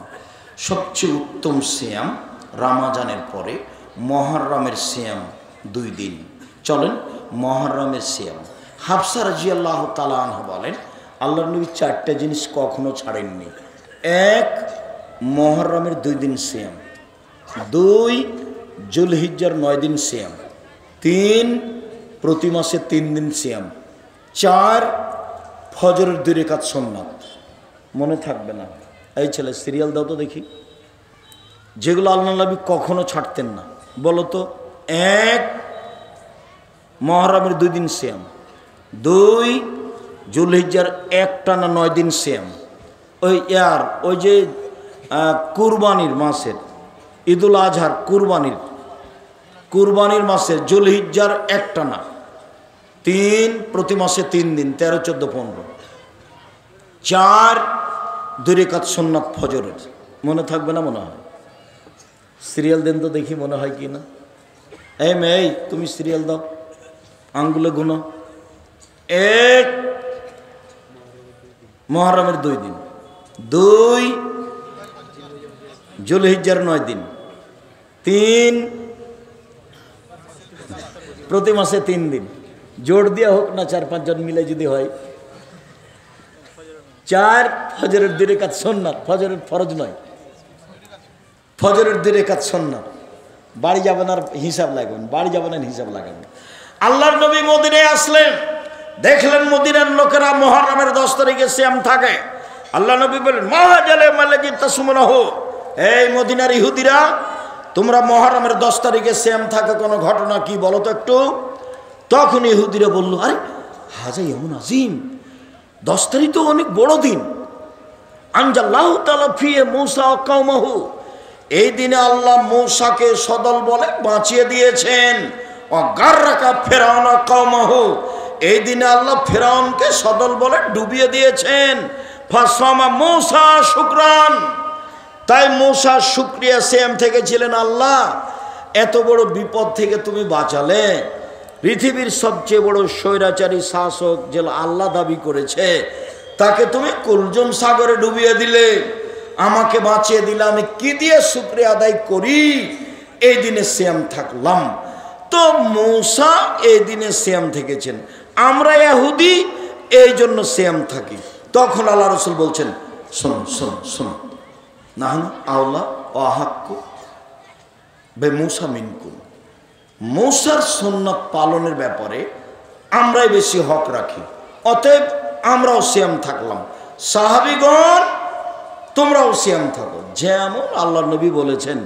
সবচেয়ে উত্তম সিয়াম রমাজানের পরে মুহররমের সিয়াম 2 দিন। চলেন মুহররমের সিয়াম। হাফসা রাদিয়াল্লাহু তাআলা আনহা বলেন, আল্লাহর নবী 4টা জিনিস কখনো ছাড়েননি। 1 মুহররমের 2 দিন সিয়াম, 2 জুলহিজ্জার 9 দিন সিয়াম, 3 প্রতি মাসে 3 দিন সিয়াম, 4 ফজরের 2 রাকাত সুন্নাত। মনে থাকবে না? এই ছেলে সিরিয়াল দাও তো দেখি, যেগুলো আল্লাহ নবী কখনো ছাড়তেন না। বলো তো। 1 মুহররমের 2 দিন সিয়াম, 2 জুলহিজ্জার একটানা 9 দিন সিয়াম, ওই যে কুরবানির মাসের, ঈদুল আজহার কুরবানির মাসের জুলহিজ্জার একটানা 3 প্রতি মাসে 3 দিন, 13, 14, 15, 4 2 রাকাত সুন্নাত ফজরের। মনে থাকবে না? মনে হয়। সিরিয়াল দেন তো দেখি মনে হয় কি না। এই মেয়ে তুমি সিরিয়াল দাও, আঙ্গুলে গুনো। 1 মুহররমের 2 দিন, 2 জুলহিজ্জার 9 দিন, 3 প্রতি মাসে 3 দিন। জোর দিয়া হোক না 4-5 জন মিলে যদি হয়। 4 ফজরের 2 রাকাত সুন্নাত, ফজরের ফরজ নয়, ফজরের 2 রাকাত সুন্নাত। বাড়ি যাবেন আর হিসাব লাগাবেন, বাড়ি যাবেন আর হিসাব লাগাবেন। আল্লাহর নবী মদিনায় আসলেন, দেখলেন মদিনার লোকেরা মুহররমের 10 তারিখে সিয়াম থাকে। আল্লাহ নবী বলেন, মাহাজালে মালাজি তাসুমনাহু, এই মদিনার ইহুদিরা, তোমরা মুহররমের 10 তারিখে সিয়াম থাকে, কোনো ঘটনা কি বলো তো একটু। তখন ইহুদিরা বলল, আরে হাজা ইয়ামুন আজিম, 10 তারিখ তো অনেক বড় দিন। আনজাল্লাহু তাআলা ফিয়ে মূসা ওয়া কওমাহু, এই দিনে আল্লাহ মূসাকে সদল বলে বাঁচিয়ে দিয়েছেন। ওয়া গাররাকা ফিরআউন ওয়া কওমাহু, এই দিনে আল্লাহ ফিরআউনকে সদল বলে ডুবিয়ে দিয়েছেন। ফাসামা মূসা শুকরান, তাই মূসা শুকরিয়া সিয়াম থেকে ছিলেন। আল্লাহ এত বড় বিপদ থেকে তুমি বাঁচালে, পৃথিবীর সবচেয়ে বড় স্বৈরাচারী শাসক যে আল্লাহ দাবি করেছে, তাকে তুমি কুলজুম সাগরে ডুবিয়ে দিলে, আমাকে বাঁচিয়ে দিলে, আমি কি দিয়ে শুকরিয়া আদায় করি? এই দিনে সিয়াম থাকলাম। তো মূসা এই দিনে সিয়াম থেকেছেন, আমরা ইহুদি এই জন্য সিয়াম থাকি। তখন আল্লাহ রাসূল বলছেন, শোনো শোনো শোনো, নাহনু আওলা ওয়া আহাক্কু বিমূসা মিনকুম, মূসার সুন্নাত পালনের ব্যাপারে আমরাই বেশি হক রাখি, অতএব আমরাও সিয়াম থাকলাম। সাহাবীগণ তোমরাও সিয়াম থাকো, যেমন আল্লাহর নবী বলেছেন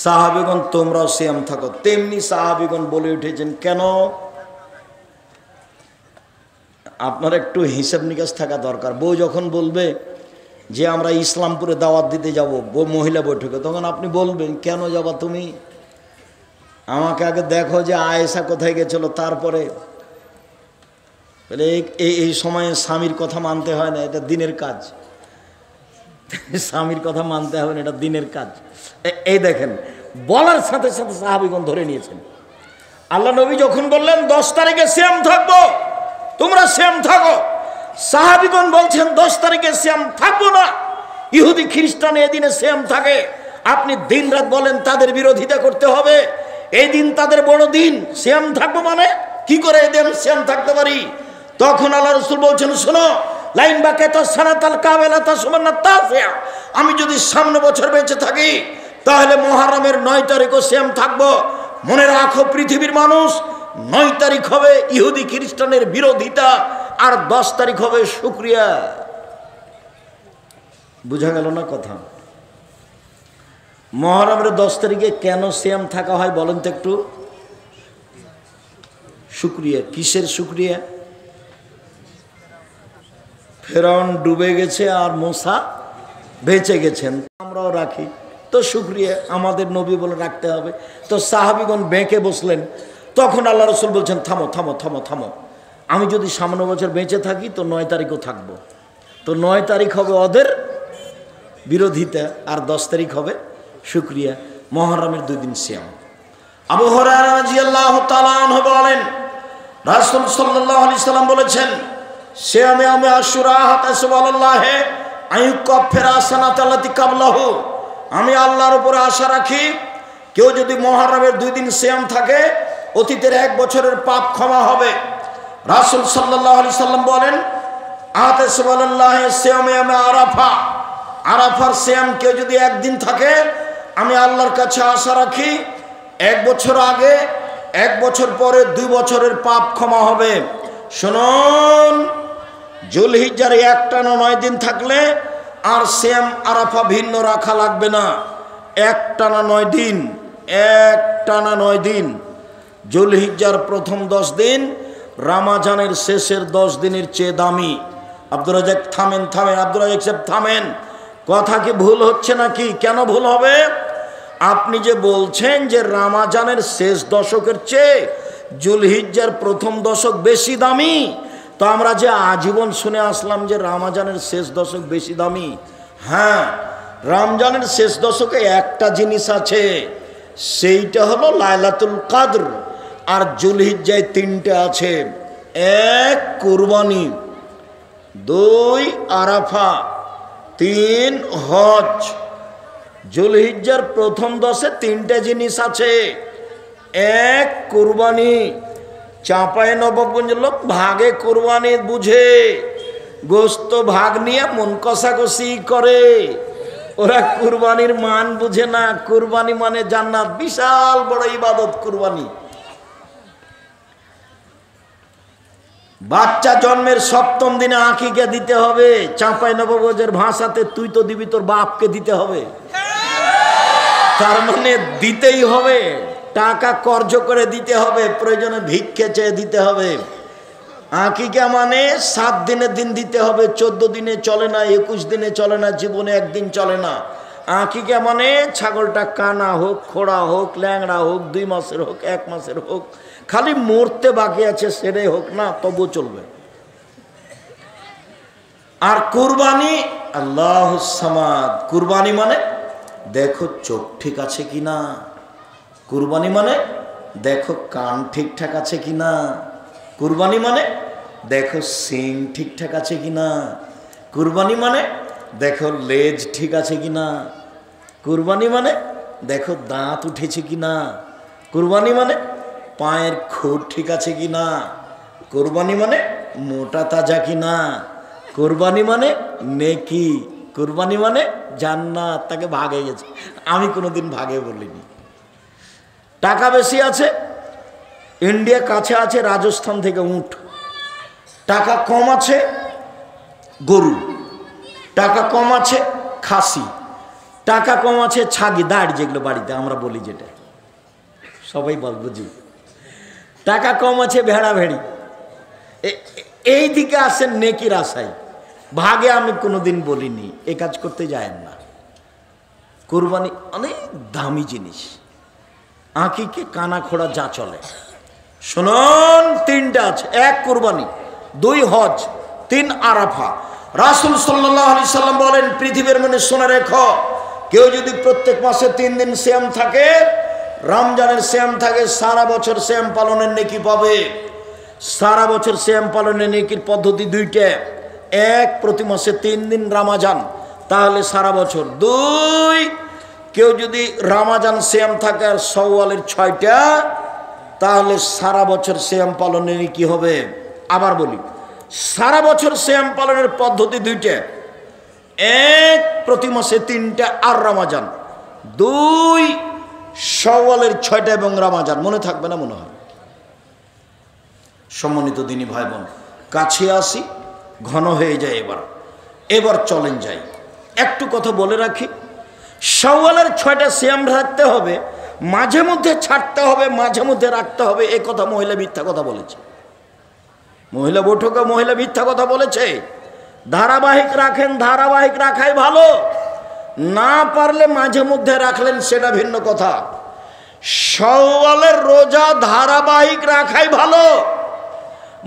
সাহাবীগণ তোমরাও সিয়াম থাকো, তেমনি সাহাবীগণ বলে উঠেছেন কেন? আপনার একটু হিসাব নিকাশ থাকা দরকার। বউ যখন বলবে যে আমরা ইসলামপুরে দাওয়াত দিতে যাব, মহিলা বৈঠকে, তখন আপনি বলবেন কেন যাবা তুমি? আমাকে আগে দেখো যে আয়েশা কোথায় গেছিল, তারপরে এই সময়ে স্বামীর কথা মানতে হয় না, এটা দিনের কাজ। স্বামীর কথা মানতে হবে না, এটা দিনের কাজ। এই দেখেন, বলার সাথে সাথে সাহাবীগণ ধরে নিয়েছেন। আল্লাহ নবী যখন বললেন 10 তারিখে সিয়াম থাকবো, তোমরা সিয়াম থাকো, সাহাবীগণ বলছেন 10 তারিখে সিয়াম থাকবো না। ইহুদি খ্রিস্টান এই দিনে সিয়াম থাকে, আপনি দিন রাত বলেন তাদের বিরোধিতা করতে হবে। এই দিন তাদের বড় দিন, সিয়াম থাকবো মানে কি করে এই দিন সিয়াম থাকতে পারি? তখন আল্লাহ রাসূল বলছেন, শোনো, লাইন বাকাতা সানাতাল কামিলাতা সুমান্না তাসিয়া, আমি যদি সামনে বছর বেঁচে থাকি তাহলে মুহররমের 9 তারিখও সিয়াম থাকবো। মনে রাখো পৃথিবীর মানুষ, 9 তারিখ হবে ইহুদি খ্রিস্টানের বিরোধিতা, আর 10 তারিখ হবে শুকরিয়া। বুঝা গেল না কথা? মুহররমের 10 তারিখে কেন সিয়াম থাকা হয় বলেন তো একটু? শুকরিয়া। কিসের শুকরিয়া? ফেরাউন ডুবে গেছে আর মুসা বেঁচে গেছেন, আমরাও রাখি তো শুকরিয়া, আমাদের নবী বলে রাখতে হবে। তো সাহাবীগণ বেঁকে বসলেন। তখন আল্লাহ রাসূল বলছেন, থামো থামো থামো থামো, আমি যদি সামনে বছর বেঁচে থাকি তো 9 তারিখও থাকবো। তো 9 তারিখ হবে ওদের বিরোধিতা, আর 10 তারিখ হবে শুকরিয়া। মুহররমের 2 দিন সিয়াম। আবু হুরায়রা রাদিয়াল্লাহু তাআলা আনহু বলেন, রাসূল সাল্লাল্লাহু আলাইহি সাল্লাম বলেছেন, সিয়ামে আমি আশুরা হাতাসুবাল্লাহে আইয়ুকাফিরা সানাতাল্লাতি কাবলাহু, আমি আল্লাহর উপরে আশা রাখি কেউ যদি মুহররমের 2 দিন সিয়াম থাকে অতীতের 1 বছরের পাপ ক্ষমা হবে। রাসূল সাল্লাল্লাহু আলাইহি সাল্লাম বলেন, আতাসুবাল্লাহে সিয়ামে আমি আরাফা, আরাফার সিয়াম কেউ যদি 1 দিন থাকে আমি আল্লাহর কাছে আশা রাখি 1 বছর আগে 1 বছর পরে 2 বছরের পাপ ক্ষমা হবে। শুনুন, জুলহিজ্জার একটানা 9 দিন থাকলে আর সিয়াম আরাফা ভিন্ন রাখা লাগবে না। একটানা 9 দিন, একটানা 9 দিন। জুলহিজ্জার প্রথম 10 দিন রমজানের শেষের 10 দিনের চেয়ে দামি। আব্দুর রাজ্জাক থামেন থামেন, আব্দুর রাজ্জাক সাহেব থামেন, কথা কি ভুল হচ্ছে নাকি? কেন ভুল হবে? আপনি যে বলছেন যে রমজানের শেষ দশকের চেয়ে জুলহিজ্জার প্রথম দশক বেশি দামি, তো আমরা যে আজীবন শুনে আসলাম যে রমজানের শেষ দশক বেশি দামি। হ্যাঁ, রমজানের শেষ দশকে একটা জিনিস আছে, সেইটা হলো লাইলাতুল কদর। আর জুলহিজ্জায় 3টা আছে, 1 কুরবানি, 2 আরাফা, 3 হজ। জুলহিজ্জার প্রথম 10-এ 3টে জিনিস আছে। 1 কুরবানি। চাঁপায় নবাবগঞ্জ লোক ভাগে কুরবানি বুঝে, গোস্ত ভাগ নিয়ে মন কষাকষি করে, ওরা কুরবানির মান বুঝে না। কুরবানি মানে জান্নাত, বিশাল বড় ইবাদত কুরবানি। বাচ্চা জন্মের 7ম দিনে আকিকা দিতে হবে। চাঁপাই নবাবগঞ্জের ভাষাতে তুই তো দিবি, তোর বাপকে দিতে হবে। তার মানে দিতেই হবে, টাকা কর্জ করে দিতে হবে, প্রয়োজনে ভিক্ষে চেয়ে দিতে হবে। আকিকা মানে 7 দিনের দিন দিতে হবে, 14 দিনে চলে না, 21 দিনে চলে না, জীবনে 1 দিন চলে না। আকিকা মানে ছাগলটা কানা হোক, খোড়া হোক, ল্যাংড়া হোক, 2 মাসের হোক, 1 মাসের হোক, খালি মরতে বাকি আছে সেটাই হোক না, তবু চলবে। আর কুরবানি, আল্লাহুস সামাদ। কুরবানি মানে দেখো চোখ ঠিক আছে কিনা, কুরবানি মানে দেখো কান ঠিকঠাক আছে কিনা, কুরবানি মানে দেখো সিং ঠিকঠাক আছে কিনা, কুরবানি মানে দেখো লেজ ঠিক আছে কিনা, কুরবানি মানে দেখো দাঁত উঠেছে কিনা, কুরবানি মানে পায়ের খুঁট ঠিক আছে কিনা, কুরবানি মানে মোটা তাজা কিনা, কুরবানি মানে নেকি, কুরবানি মানে জান্নাত, তাকে ভাগে গেছে। আমি কোনোদিন ভাগে বলিনি। টাকা বেশি আছে, ইন্ডিয়া কাছে আছে, রাজস্থান থেকে উট। টাকা কম আছে, গরু। টাকা কম আছে, খাসি। টাকা কম আছে, ছাগি, দাঁড়, যেগুলো বাড়িতে আমরা বলি, যেটা সবাই বল বুঝি। টাকা কম আছে, ভেড়া ভেড়ি। এই দিকে আসেন নেকির আশায়। ভাগে আমি কোনোদিন বলিনি, এ কাজ করতে যায়েন না। কুরবানি অনেক দামি জিনিস। আঁকিকে কানা খোড়া যা চলে। শুনুন, 3টা আছে, 1 কুরবানি, 2 হজ, 3 আরাফা। রাসূল সাল্লাল্লাহু আলাইহি সাল্লাম বলেন, পৃথিবীর মনে শুনে রেখো, কেউ যদি প্রত্যেক মাসে 3 দিন সিয়াম থাকে, রমজানের সিয়াম থাকে, সারা বছর সিয়াম পালনের নেকি পাবে। সারা বছর সিয়াম পালনের নেকির পদ্ধতি 2টা। 1, প্রতি মাসে 3 দিন রমজান, তাহলে সারা বছর। 2, কেউ যদি রমজান সিয়াম থাকে আর শাওয়ালের 6টা, তাহলে সারা বছর সিয়াম পালনের নেকি হবে। আবার বলি, সারা বছর সিয়াম পালনের পদ্ধতি 2টা। 1, প্রতি মাসে 3টা আর রমজান। 2, শাওয়ালের 6টা এবং রমজান। মনে থাকবে না মনে হয়? সম্মানিত দিনী ভাই বোন, কাছে আসি, ঘন হয়ে যায়। এবার চলেন যাই। একটু কথা বলে রাখি, শাওয়ালের 6টা সিয়াম রাখতে হবে, মাঝে মধ্যে ছাড়তে হবে, মাঝে মধ্যে রাখতে হবে, এ কথা মহিলা মিথ্যা কথা বলেছে। মহিলা বৈঠকে মহিলা মিথ্যা কথা বলেছে। ধারাবাহিক রাখেন, ধারাবাহিক রাখাই ভালো, না পারলে মাঝে মধ্যে রাখলেন সেটা ভিন্ন কথা। শাওয়ালের রোজা ধারাবাহিক রাখাই ভালো।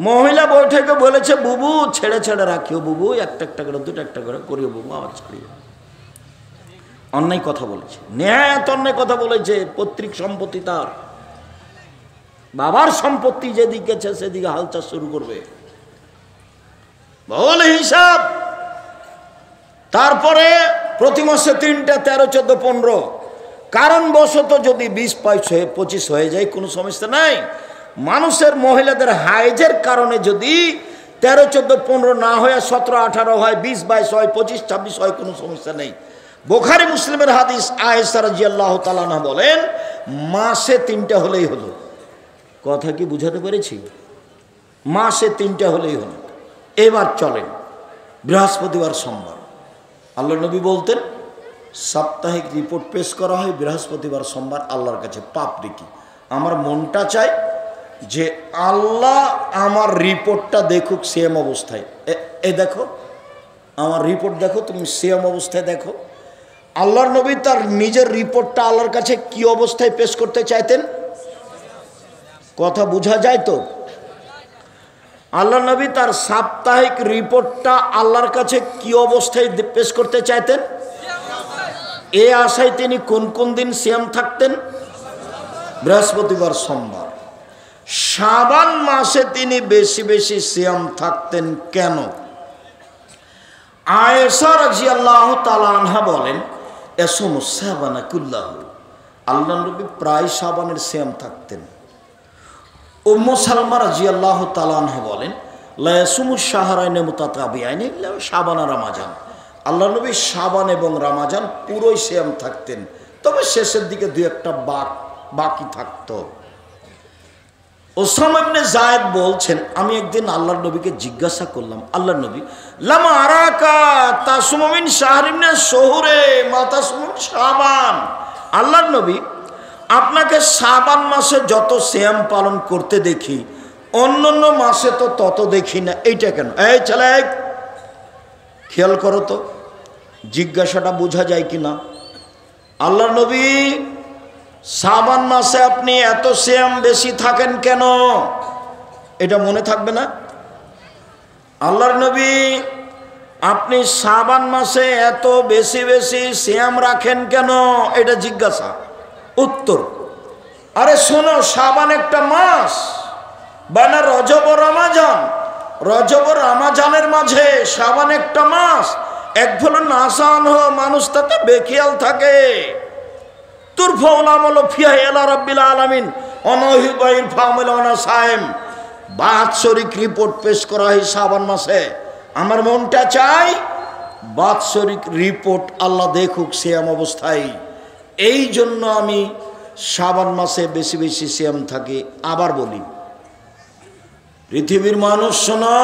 মহিলা বৈঠকে বলেছে বুবু ছেড়ে ছেড়ে রাখিও, বুবু একটা একটা করে 2টা একটা করে করিও, বুবু আবার ছাড়িও। অন্যায় কথা বলেছে, নেহায়াত অন্যায় কথা বলেছে। পৈতৃক সম্পত্তি তার, বাবার সম্পত্তি যেদিকে আছে সেদিকে হালচাল শুরু করবে, বহুল হিসাব। তারপরে প্রতি মাসে 3টা 13, 14, 15 কারণবশত যদি 20, 25 হয়ে যায় কোনো সমস্যা নাই। মানুষের মহিলাদের হাইজের কারণে যদি 13, 14, 15 না হয়ে 17, 18 হয়, 20, 22 হয়, 25, 26 হয়, কোনো সমস্যা নেই। বুখারী মুসলিমের হাদিস, আয়েশা রাদিয়াল্লাহু তাআলা আনহা বলেন মাসে 3টা হলেই হলো। কথা কি বুঝাতে পেরেছি? মাসে 3টা হলেই হলো। এবার চলেন বৃহস্পতিবার সোমবার। আল্লাহ নবী বলতেন সাপ্তাহিক রিপোর্ট পেশ করা হয় বৃহস্পতিবার সোমবার আল্লাহর কাছে পাপ দেখি। আমার মনটা চায় যে আল্লাহ আমার রিপোর্টটা দেখুক সেম অবস্থায়। এ দেখো আমার রিপোর্ট দেখো, তুমি সেম অবস্থায় দেখো। আল্লাহর নবী তার নিজের রিপোর্টটা আল্লাহর কাছে কি অবস্থায় পেশ করতে চাইতেন? কথা বোঝা যায় তো? আল্লাহ নবী তার সাপ্তাহিক রিপোর্টটা আল্লাহর কাছে কি অবস্থায় পেশ করতে চাইতেন? এ আশায় তিনি কোন কোন দিন সিয়াম থাকতেন? বৃহস্পতিবার সোমবার। শাবান মাসে তিনি বেশি বেশি সিয়াম থাকতেন কেন? আয়েশা রাদিয়াল্লাহু তাআলা আনহা বলেন ইয়াসুমু শাবানা কুল্লাহু, আল্লাহ নবী প্রায় শাবানের সিয়াম থাকতেন। উম্মু সালমা রাদিয়াল্লাহু তাআলা আনহা বলেন লা ইয়াসুমু শাহরাইনি মুতাতাবিআইনি ইল্লা শাবান আর রমাজান, আল্লাহ নবী শাবান এবং রমাজান পুরোই সিয়াম থাকতেন, তবে শেষের দিকে 2-1টা বাকি থাকতো। ওসামা ইবনে যায়েদ বলছেন আমি একদিন আল্লাহর নবীকে জিজ্ঞাসা করলাম, আল্লাহর নবী লামা আরাকা তাসুমু মিন শাহরিন শুহুরে মা তাসুমু মিন শাবান, আল্লাহর নবী আপনাকে শাবান মাসে যত সিয়াম পালন করতে দেখি অন্যান্য মাসে তো তত দেখি না, এইটা কেন? এই ছেলে খেয়াল করো তো, জিজ্ঞাসাটা বোঝা যায় কিনা। আল্লাহর নবী শাবান মাসে আপনি এত সিয়াম বেশি থাকেন কেন? এটা মনে থাকবে না? আল্লাহর নবী আপনি শাবান মাসে এত বেশি বেশি সিয়াম রাখেন কেন? এটা জিজ্ঞাসা। উত্তর, আরে শোনো, শাবান একটা মাস, বানা রজব ও রমাজান, রজব ও রমাজানের মাঝে শাবান একটা মাস। এক ফলে নাসান হো মানুষ তাতে বেখিয়াল থাকে। তুরফাউল আমল ফিহা ইলা রাব্বিল আলামিন অনহিবাইর ফামিল ওনা সায়েম, বাৎসরিক রিপোর্ট পেশ করা হয় শাবান মাসে। আমার মনটা চাই বাৎসরিক রিপোর্ট আল্লাহ দেখুক সিয়াম অবস্থায়, এই জন্য আমি শাবান মাসে বেশি বেশি সিয়াম থাকি। আবার বলি পৃথিবীর মানুষ শোনো,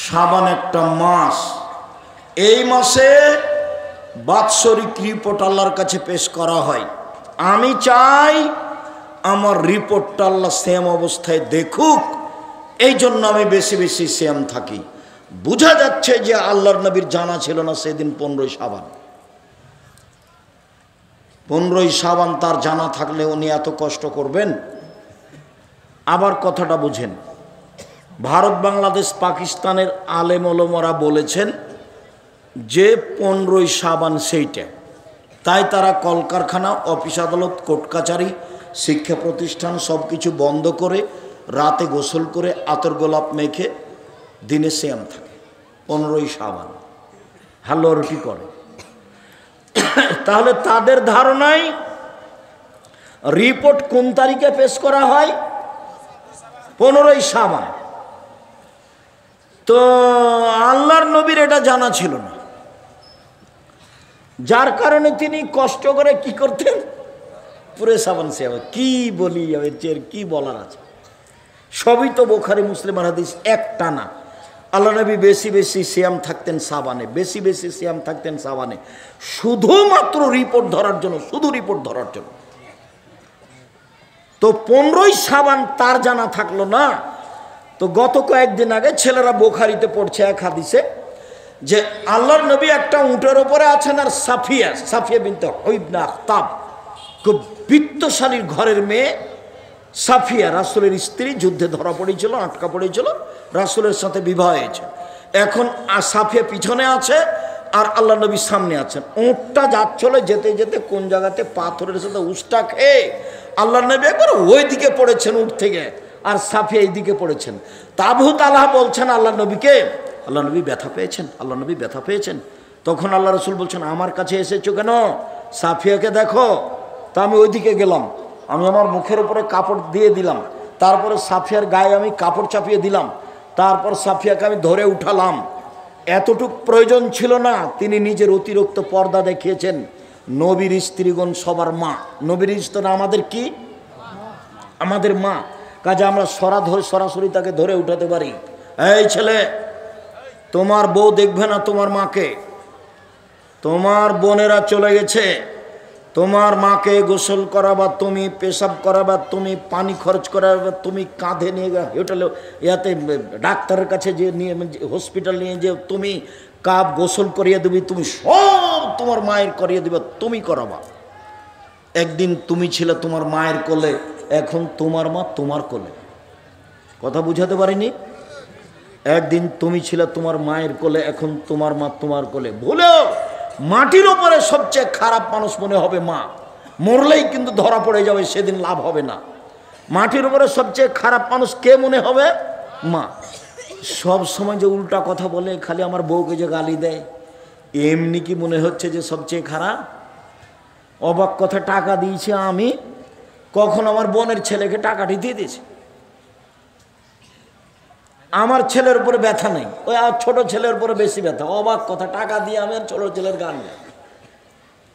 শাবান একটা মাস, এই মাসে বাৎসরিক রিপোর্ট আল্লাহর কাছে পেশ করা হয়। আমি চাই আমার রিপোর্টটা আল্লাহ সেম অবস্থায় দেখুক, এই জন্য আমি বেশি বেশি সিয়াম থাকি। বোঝা যাচ্ছে যে আল্লাহর নবীর জানা ছিল না সেদিন 15ই শাবান। 15ই শাবান তার জানা থাকলে উনি এত কষ্ট করবেন? আবার কথাটা বুঝেন, ভারত বাংলাদেশ পাকিস্তানের আলেম ওলামারা বলেছেন যে 15ই শাবান সেইটা, তাই তারা কলকারখানা, অফিস আদালত, কোর্ট কাচারি, শিক্ষা প্রতিষ্ঠান সব কিছু বন্ধ করে রাতে গোসল করে আতর গোলাপ মেখে দিনে সিয়াম থাকে 15ই শাবান, হালুয়া রুটি করে। তাহলে তাদের ধারণায় রিপোর্ট কোন তারিখে পেশ করা হয়? 15ই শাবান। তো আল্লাহর নবীর এটা জানা ছিল না, যার কারণে তিনি কষ্ট করে কি করতেন? পুরে শাবান সিয়াম। কি বলি, এর কি বলার আছে? সবই তো বুখারী মুসলিমের হাদিস, একটা না। আল্লাহ নবী বেশি বেশি সিয়াম থাকতেন সাবানে, বেশি বেশি সিয়াম থাকতেন সাবানে, শুধুমাত্র রিপোর্ট ধরার জন্য, শুধু রিপোর্ট ধরার জন্য। তো 15ই সাবান তার জানা থাকলো না। তো গত কয়েকদিন আগে ছেলেরা বুখারীতে পড়ছে এক হাদিসে যে আল্লাহর নবী একটা উটের ওপরে আছেন, আর সাফিয়া বিনতে হুয়াই ইবনে আখতাব, খুব বিত্তশালীর ঘরের মেয়ে সাফিয়া, রাসূলের স্ত্রী, যুদ্ধে ধরা পড়েছিল, আটকা পড়েছিল, রাসূলের সাথে বিবাহ হয়েছে। এখন সাফিয়া পিছনে আছে আর আল্লাহ নবী সামনে আছেন। উটটা যাচ্ছিল, যেতে যেতে কোন জায়গাতে পাথরের সাথে উষ্টা খেয়ে আল্লাহ নবী একবার ওই দিকে পড়েছেন উট থেকে, আর সাফিয়া এই দিকে পড়েছেন। আবু তালহা বলছেন আল্লাহ নবীকে, আল্লাহ নবী ব্যথা পেয়েছেন, আল্লাহ নবী ব্যথা পেয়েছেন। তখন আল্লাহ রসুল বলছেন, আমার কাছে এসেছো কেন? সাফিয়াকে দেখো। তা আমি ওইদিকে গেলাম, আমি আমার মুখের উপরে কাপড় দিয়ে দিলাম, তারপরে সাফিয়ার গায়ে আমি কাপড় চাপিয়ে দিলাম, তারপর সাফিয়াকে আমি ধরে উঠালাম। এতটুক প্রয়োজন ছিল না, তিনি নিজের অতিরিক্ত পর্দা দেখিয়েছেন। নবীর স্ত্রীগণ সবার মা, নবীর স্ত্রী আমাদের কি? আমাদের মা। কাজে আমরা সরাসরি তাকে ধরে উঠাতে পারি। এই ছেলে, তোমার বউ দেখবে না তোমার মাকে, তোমার বোনেরা চলে গেছে, তোমার মাকে গোসল করাবা তুমি, পেশাব করাবা তুমি, পানি খরচ করাবা তুমি, কাঁধে নিয়ে হোটেলে ইয়াতে ডাক্তারের কাছে যে নিয়ে হসপিটাল নিয়ে যে তুমি, কাপ গোসল করিয়ে দিবি তুমি, সব তোমার মায়ের করিয়ে দিবা, তুমি করাবা। একদিন তুমি ছিলে তোমার মায়ের কোলে, এখন তোমার মা তোমার কোলে। কথা বুঝাতে পারিনি? একদিন তুমি ছিলে তোমার মায়ের কোলে, এখন তোমার মা তোমার কোলে। ভুলেও মাটির ওপরে সবচেয়ে খারাপ মানুষ মনে হবে মা, মরলেই কিন্তু ধরা পড়ে যাবে, সেদিন লাভ হবে না। মাটির উপরে সবচেয়ে খারাপ মানুষ কে মনে হবে? মা। সব সময় যে উল্টা কথা বলে, খালি আমার বউকে যে গালি দেয়, এমনি কি মনে হচ্ছে যে সবচেয়ে খারাপ? অবাক কথা, টাকা দিয়েছি আমি, কখন আমার বোনের ছেলেকে টাকাটি দিয়ে দিয়েছি। আমার ছেলের উপরে ব্যথা নেই, ওই আর ছোট ছেলের উপরে বেশি ব্যথা। অবাক কথা, টাকা দিয়ে আমি আর ছোট ছেলের গান গাই।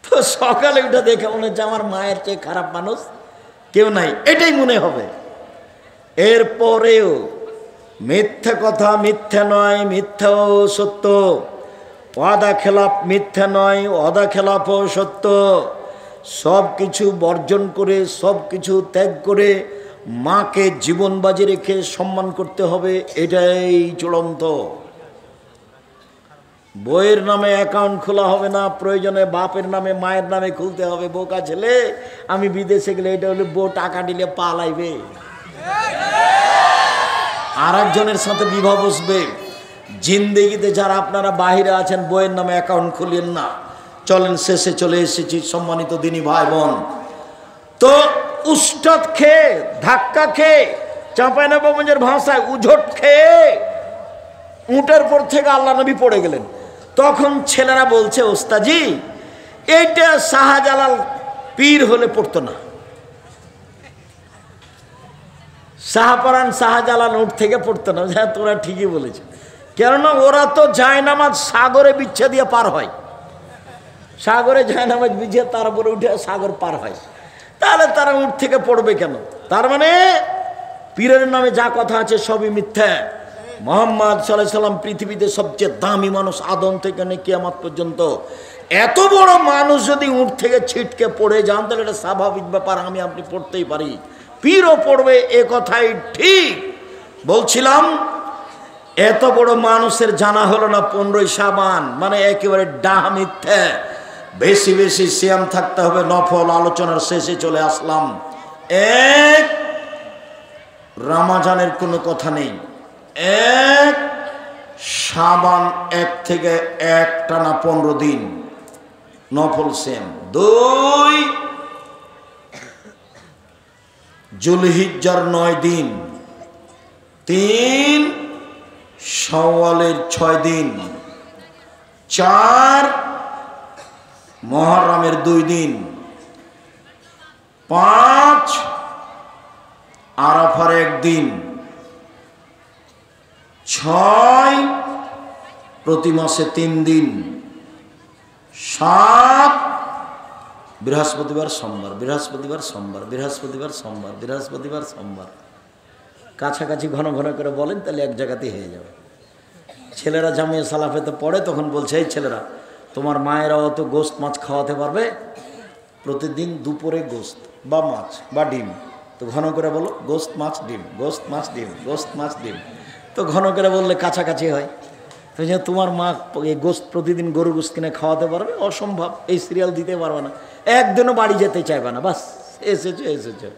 তো সকালে উঠে দেখে মনে হচ্ছে আমার মায়ের চেয়ে খারাপ মানুষ কেউ নাই, এটাই মনে হবে। এরপরেও মিথ্যে কথা মিথ্যে নয়, মিথ্যাও সত্য। ওয়াদা খেলাপ মিথ্যে নয়, ওয়াদা খেলাপও সত্য। সব কিছু বর্জন করে, সব কিছু ত্যাগ করে মাকে জীবন বাজি রেখে সম্মান করতে হবে, এটাই চূড়ান্ত। বইয়ের নামে অ্যাকাউন্ট খোলা হবে না, প্রয়োজনে বাপের নামে মায়ের নামে খুলতে হবে। বোকা ছেলে, আমি বিদেশে গেলে এটা হলে বউ টাকা দিলে পালাইবে, আর একজনের সাথে বিবাহ বসবে। জিন্দেগিতে যারা আপনারা বাহিরে আছেন, বইয়ের নামে অ্যাকাউন্ট খুলিয়েন না। চলেন, শেষে চলে এসেছি সম্মানিত দিনী ভাই বোন। তো উস্তাদ খেয়ে, ধাক্কা খেয়ে, চাঁপাইনবাবগঞ্জের ভাষায় উঝট খেয়ে উটের পর থেকে আল্লাহ নবী পড়ে গেলেন। তখন ছেলেরা বলছে, ওস্তাজি এইটা শাহজালাল পীর হলে পড়তো না। শাহপরান শাহজালাল উঠ থেকে পড়তো না। হ্যাঁ, তোরা ঠিকই বলেছে, কেননা ওরা তো জায়নামাজ সাগরে বিচ্ছা দিয়ে পার হয়, সাগরে জায়নামাজ বিছিয়ে তার উপরে উঠে সাগর পার হয়, তাহলে তারা উঠ থেকে পড়বে কেন? তার মানে পীরের নামে যা কথা আছে সবই মিথ্যা। মুহাম্মদ সাল্লাল্লাহু আলাইহি সাল্লাম পৃথিবীতে সবচেয়ে দামি মানুষ, আদম থেকে নিয়ে কিয়ামত পর্যন্ত। এত বড় মানুষ যদি উঠ থেকে ছিটকে পড়ে যান, তাহলে এটা স্বাভাবিক ব্যাপার, আমি আপনি পড়তেই পারি, পীরও পড়বে, এ কথাই ঠিক। বলছিলাম, এত বড় মানুষের জানা হলো না 15ই শাবান, মানে একেবারে ডাহ মিথ্যা। বেশি বেশি সিয়াম থাকতে হবে। নফল আলোচনার শেষে চলে আসলাম। এক, রমজানের কোনো কথা নেই। এক, শাবান 1 থেকে 1 টানা 15 দিন নফল সিয়াম। 2, জুলহিজ্জার 9 দিন। 3, শাওয়ালের 6 দিন। 4, মুহররমের 2 দিন। 5, আরাফার 1 দিন। 6, প্রতি মাসে 3 দিন। 7, বৃহস্পতিবার সোমবার, বৃহস্পতিবার সোমবার, বৃহস্পতিবার সোমবার, বৃহস্পতিবার সোমবার। কাছাকাছি ঘন ঘন করে বলেন, তাহলে এক জায়গাতেই হয়ে যাবে। ছেলেরা জামিয়া সালাফেতে পড়ে, তখন বলছে এই ছেলেরা তোমার মায়েরা অত গোস্ত মাছ খাওয়াতে পারবে? প্রতিদিন দুপুরে গোস্ত বা মাছ বা ডিম, তো ঘন করে বলো গোস্ত মাছ ডিম, গোস্ত মাছ ডিম, গোস্ত মাছ ডিম। তো ঘন করে বললে কাছাকাছি হয়। তো যে তোমার মা এই গোস্ত প্রতিদিন গরুর গোস্ত কিনে খাওয়াতে পারবে? অসম্ভব, এই সিরিয়াল দিতে পারবে না, একদিনও বাড়ি যেতে চাইবে না, বাস এসেছে।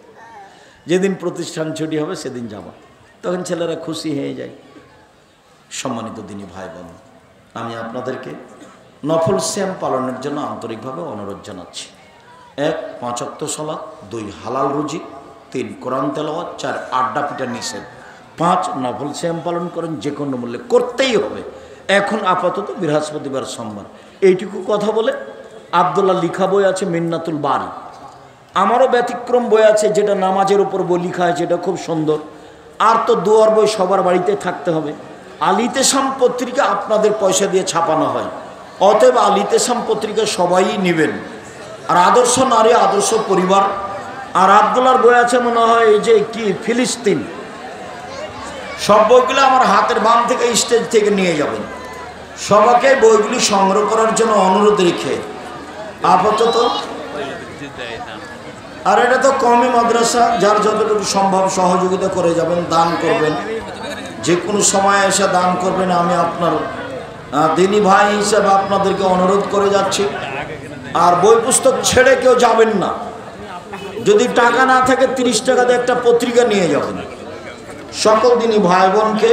যেদিন প্রতিষ্ঠান ছুটি হবে সেদিন যাবা। তখন ছেলেরা খুশি হয়ে যায়। সম্মানিত দিনী ভাই বোন, আমি আপনাদেরকে নফল সিয়াম পালনের জন্য আন্তরিকভাবে অনুরোধ জানাচ্ছি। 1 5 ওয়াক্ত সালাত, 2 হালাল রুজি, 3 কোরআন তেলাওয়াত, 4 আড্ডা পিটা নিষেধ, 5 নফল সিয়াম পালন করেন, যে কোনো মূল্যে করতেই হবে। এখন আপাতত বৃহস্পতিবার সোমবার এইটুকু কথা বলে আব্দুল্লাহ লিখা বই আছে মিন্নাতুল বারি, আমারও ব্যতিক্রম বই আছে যেটা নামাজের উপর বই লিখা আছে, এটা খুব সুন্দর। আর তো দুয়ার বই সবার বাড়িতে থাকতে হবে। আলিতেসাম পত্রিকা আপনাদের পয়সা দিয়ে ছাপানো হয়, অতএব আলিতেসাম পত্রিকা সবাই নেবেন। আর আদর্শ নারী, আদর্শ পরিবার, আর আব্দুল্লাহর বই আছে মনে হয় এই যে কি ফিলিস্তিন, সব বইগুলো আমার হাতের বাম থেকে স্টেজ থেকে নিয়ে যাবেন। সবাইকে বইগুলি সংগ্রহ করার জন্য অনুরোধ রেখে আপাতত, আর এটা তো কমই মাদ্রাসা, যার যতটুকু সম্ভব সহযোগিতা করে যাবেন, দান করবেন, যে কোনো সময় এসে দান করবেন। আমি আপনার দিনী ভাই হিসেবে আপনাদেরকে অনুরোধ করে যাচ্ছি। আর বই পুস্তক ছেড়ে কেউ যাবেন না। যদি টাকা না থাকে 30 টাকা দিয়ে একটা পত্রিকা নিয়ে যাবেন। সকল দিনী ভাই বোনকে